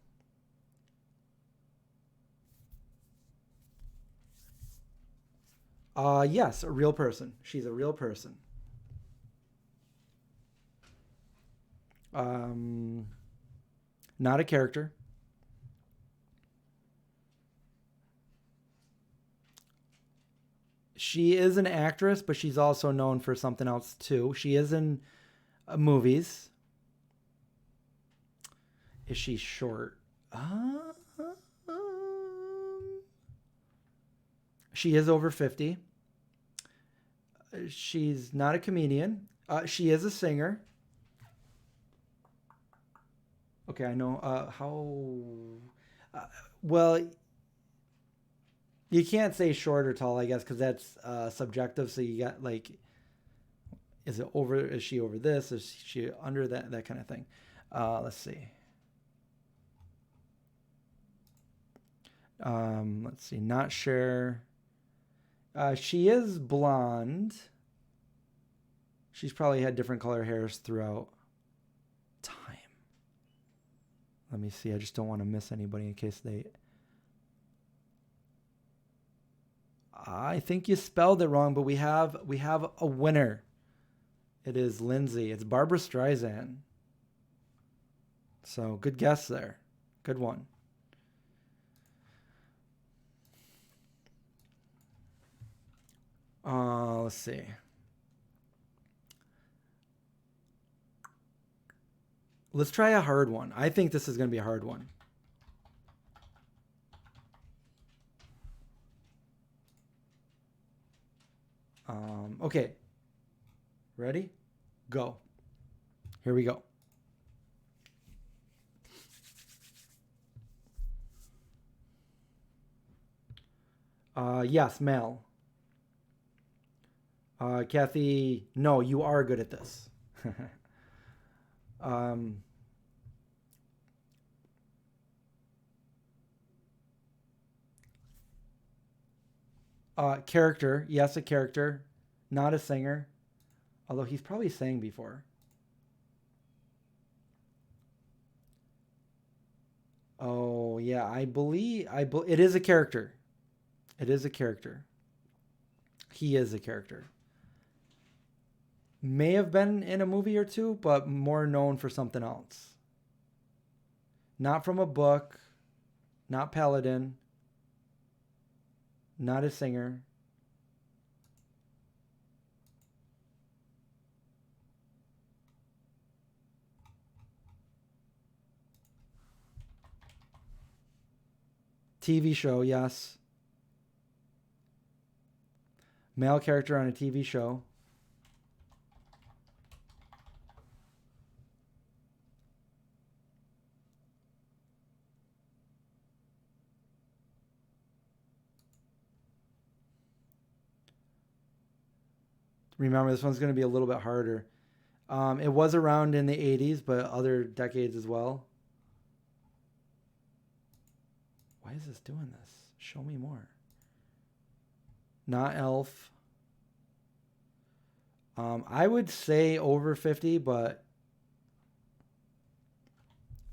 Yes, a real person. She's a real person. Not a character. She is an actress, but she's also known for something else too. She is in movies. Is she short? She is over 50. She's not a comedian. She is a singer. Okay, I know. Well, you can't say short or tall, I guess, because that's subjective. So you got like, is she over this? Is she under that? That kind of thing. Let's see. Let's see. Not Cher. She is blonde. She's probably had different color hairs throughout time. Let me see. I just don't want to miss anybody in case they... I think you spelled it wrong, but we have a winner. It is Lindsay. It's Barbara Streisand. So good guess there. Good one. Let's see. Let's try a hard one. I think this is going to be a hard one. Okay. Ready? Go. Here we go. Yes, male. Kathy, no, you are good at this. Character, yes, a character, not a singer, although he's probably sang before. Oh yeah, I believe it is a character. It is a character. He is a character. May have been in a movie or two, but more known for something else. Not from a book, not Paladin, not a singer. TV show, yes. Male character on a TV show. Remember, this one's going to be a little bit harder. It was around in the 80s, but other decades as well. Why is this doing this? Show me more. Not Elf. I would say over 50, but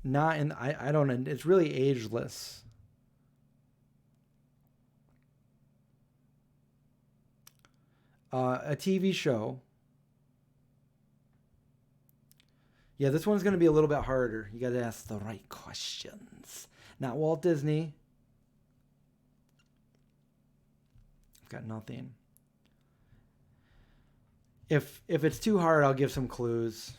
not in. I don't know. It's really ageless. A TV show. Yeah, this one's going to be a little bit harder. You got to ask the right questions. Not Walt Disney. I've got nothing. If it's too hard, I'll give some clues.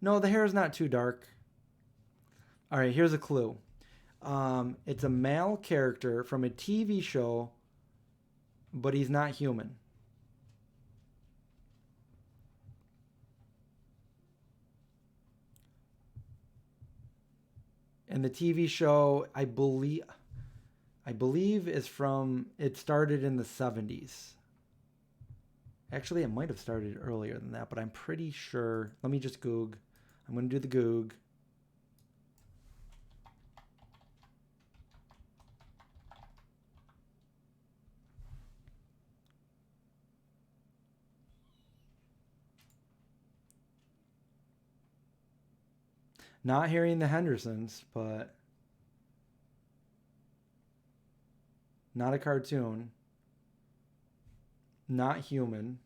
No, the hair is not too dark. All right, here's a clue. It's a male character from a TV show, but he's not human. And the TV show, I believe is from, it started in the 70s. Actually, it might have started earlier than that, but I'm pretty sure. Let me just Goog. I'm going to do the Goog. Not hearing the Hendersons, but not a cartoon. Not human.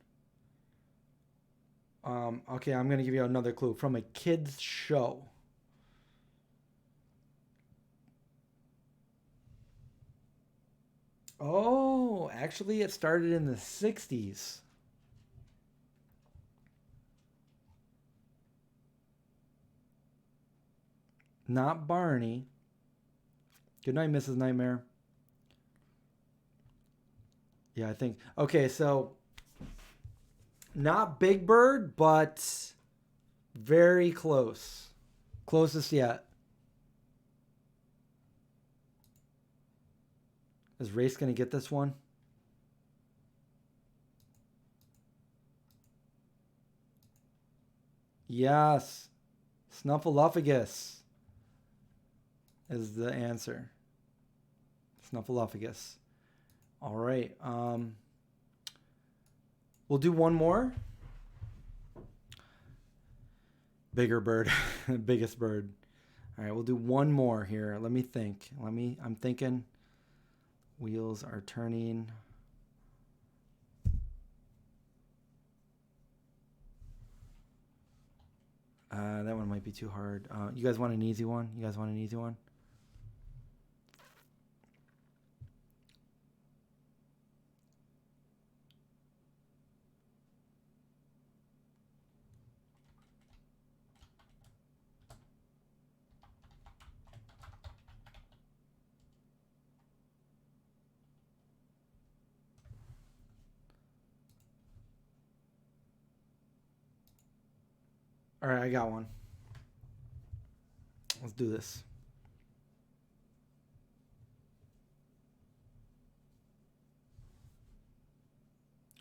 Okay, I'm going to give you another clue. From a kid's show. Oh, actually it started in the 60s. Not Barney. Good night, Mrs. Nightmare. Yeah, I think. Okay, so not Big Bird, but very close. Closest yet. Is Race going to get this one? Yes. Snuffleupagus is the answer. Snuffleupagus. All right. We'll do one more. Bigger bird. Biggest bird. All right, we'll do one more here. Let me think. I'm thinking. Wheels are turning. That one might be too hard. You guys want an easy one? You guys want an easy one? All right, I got one. Let's do this.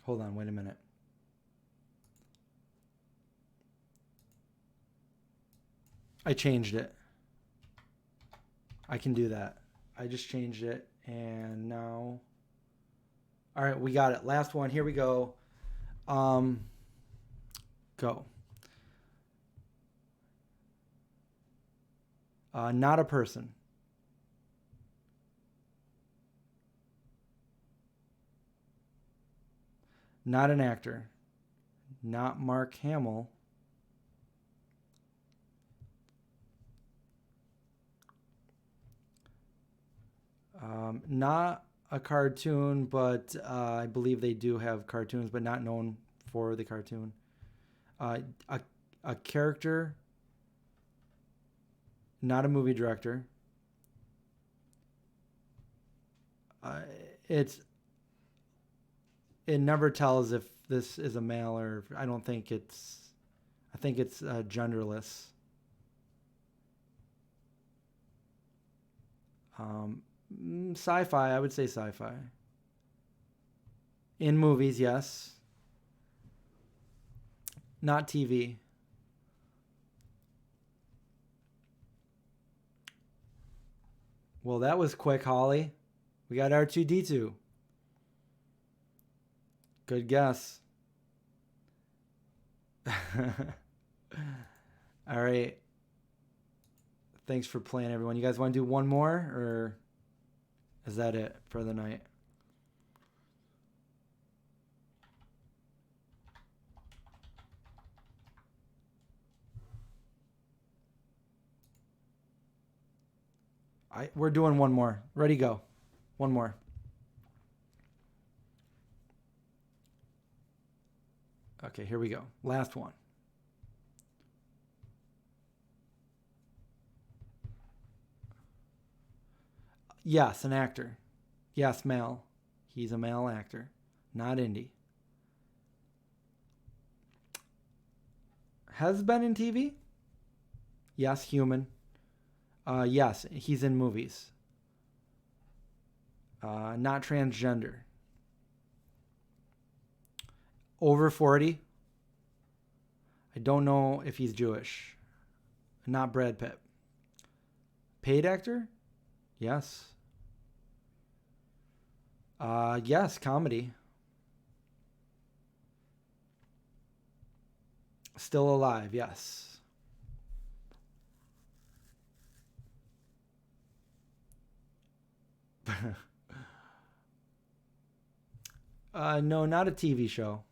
Hold on, wait a minute. I changed it. I can do that. I just changed it, and now... All right, we got it. Last one. Here we go. Go. Not a person. Not an actor. Not Mark Hamill. Not a cartoon, but I believe they do have cartoons, but not known for the cartoon. A character, not a movie director. It never tells if this is a male or I don't think it's. I think it's genderless. Sci-fi, I would say sci-fi. In movies, yes. Not TV. Well, that was quick, Holly. We got R2-D2. Good guess. All right. Thanks for playing, everyone. You guys want to do one more, or is that it for the night? We're doing one more. Ready, go. One more. Okay, here we go. Last one. Yes, an actor. Yes, male. He's a male actor. Not indie. Has been in TV? Yes, human. Yes, he's in movies. Not transgender. Over 40. I don't know if he's Jewish. Not Brad Pitt. Paid actor? Yes. Yes, comedy. Still alive, yes. No, not a TV show.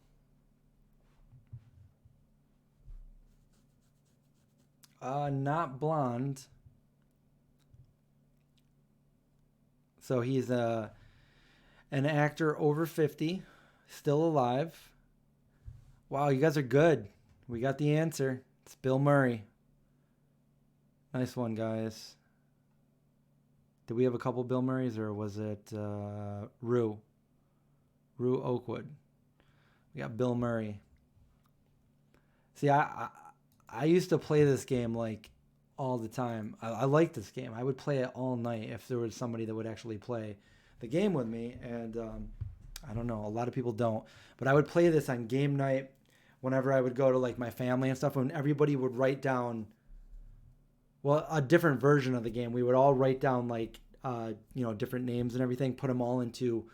Not blonde. So he's an actor over 50, still alive. Wow, you guys are good. We got the answer. It's Bill Murray. Nice one, guys. Did we have a couple Bill Murrays, or was it Rue Oakwood? We got Bill Murray. See, I used to play this game like all the time. I like this game. I would play it all night if there was somebody that would actually play the game with me. And I don't know, a lot of people don't. But I would play this on game night whenever I would go to like my family and stuff, when everybody would write down, well, a different version of the game. We would all write down like, different names and everything, put them all into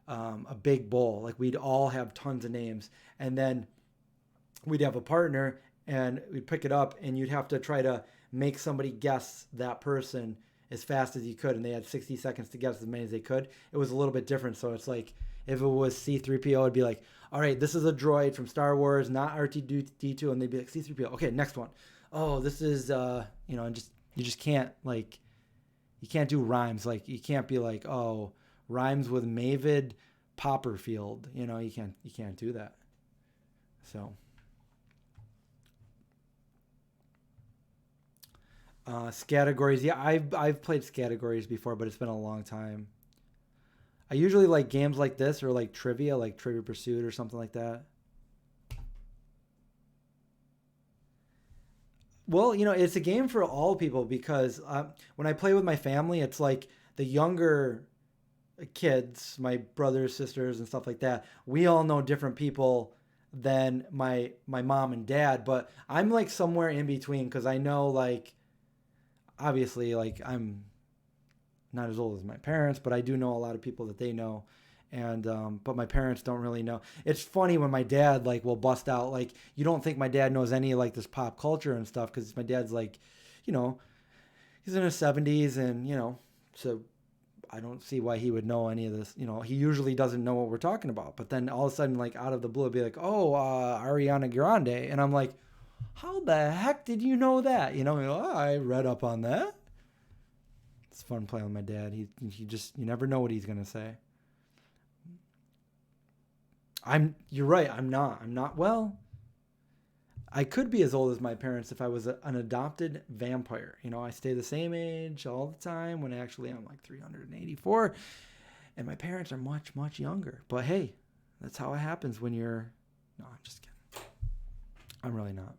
a big bowl. Like we'd all have tons of names. And then we'd have a partner and we'd pick it up and you'd have to try to make somebody guess that person as fast as you could. And they had 60 seconds to guess as many as they could. It was a little bit different. So it's like, if it was C-3PO, it'd be like, all right, this is a droid from Star Wars, not R2-D2. And they'd be like, C-3PO. Okay, next one. Oh, this is, and you just can't, like, you can't do rhymes. Like, you can't be like, oh, rhymes with Mavid Popperfield. You can't do that. So, categories. Yeah, I've played categories before, but it's been a long time. I usually like games like this, or like trivia, like Trivia Pursuit or something like that. Well, it's a game for all people because when I play with my family, it's like the younger kids, my brothers, sisters, and stuff like that. We all know different people than my mom and dad, but I'm like somewhere in between because I know, like, obviously, like, I'm not as old as my parents, but I do know a lot of people that they know. And but my parents don't really know. It's funny when my dad like will bust out, like, you don't think my dad knows any like this pop culture and stuff because my dad's like, he's in his 70s, and so I don't see why he would know any of this. He usually doesn't know what we're talking about. But then all of a sudden, like, out of the blue, it'd be like, oh, Ariana Grande, and I'm like, how the heck did you know that? I read up on that. It's fun playing with my dad. He just, you never know what he's gonna say. You're right. I'm not. Well, I could be as old as my parents if I was an adopted vampire. I stay the same age all the time when actually I'm like 384, and my parents are much, much younger. But hey, that's how it happens when you're... No, I'm just kidding. I'm really not.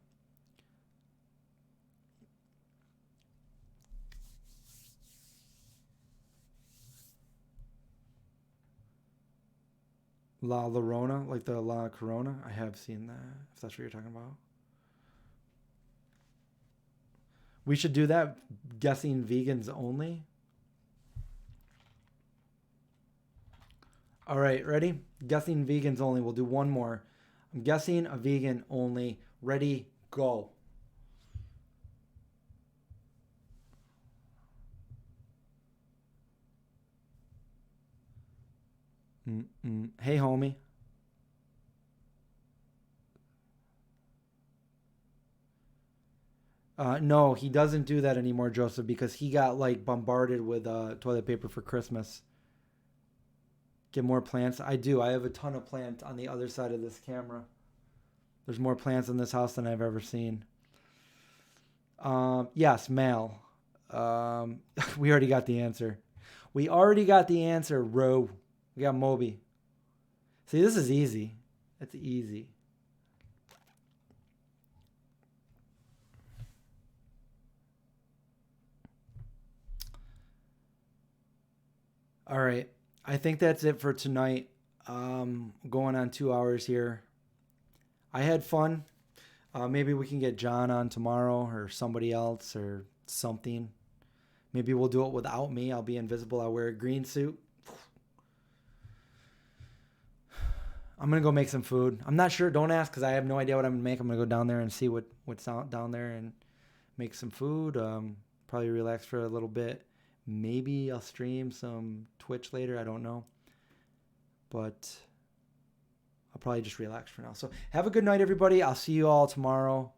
La Llorona, like the La Corona. I have seen that, if that's what you're talking about. We should do that, guessing vegans only. All right, ready? Guessing vegans only. We'll do one more. I'm guessing a vegan only. Ready, go. Hey, homie. No, he doesn't do that anymore, Joseph, because he got like bombarded with toilet paper for Christmas. Get more plants? I do. I have a ton of plants on the other side of this camera. There's more plants in this house than I've ever seen. Yes, male. We already got the answer. Ro. We got Moby. See, this is easy. That's easy. All right. I think that's it for tonight. Going on 2 hours here. I had fun. Maybe we can get John on tomorrow or somebody else or something. Maybe we'll do it without me. I'll be invisible. I'll wear a green suit. I'm going to go make some food. I'm not sure. Don't ask because I have no idea what I'm going to make. I'm going to go down there and see what's out down there and make some food. Probably relax for a little bit. Maybe I'll stream some Twitch later. I don't know. But I'll probably just relax for now. So have a good night, everybody. I'll see you all tomorrow.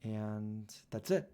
And that's it.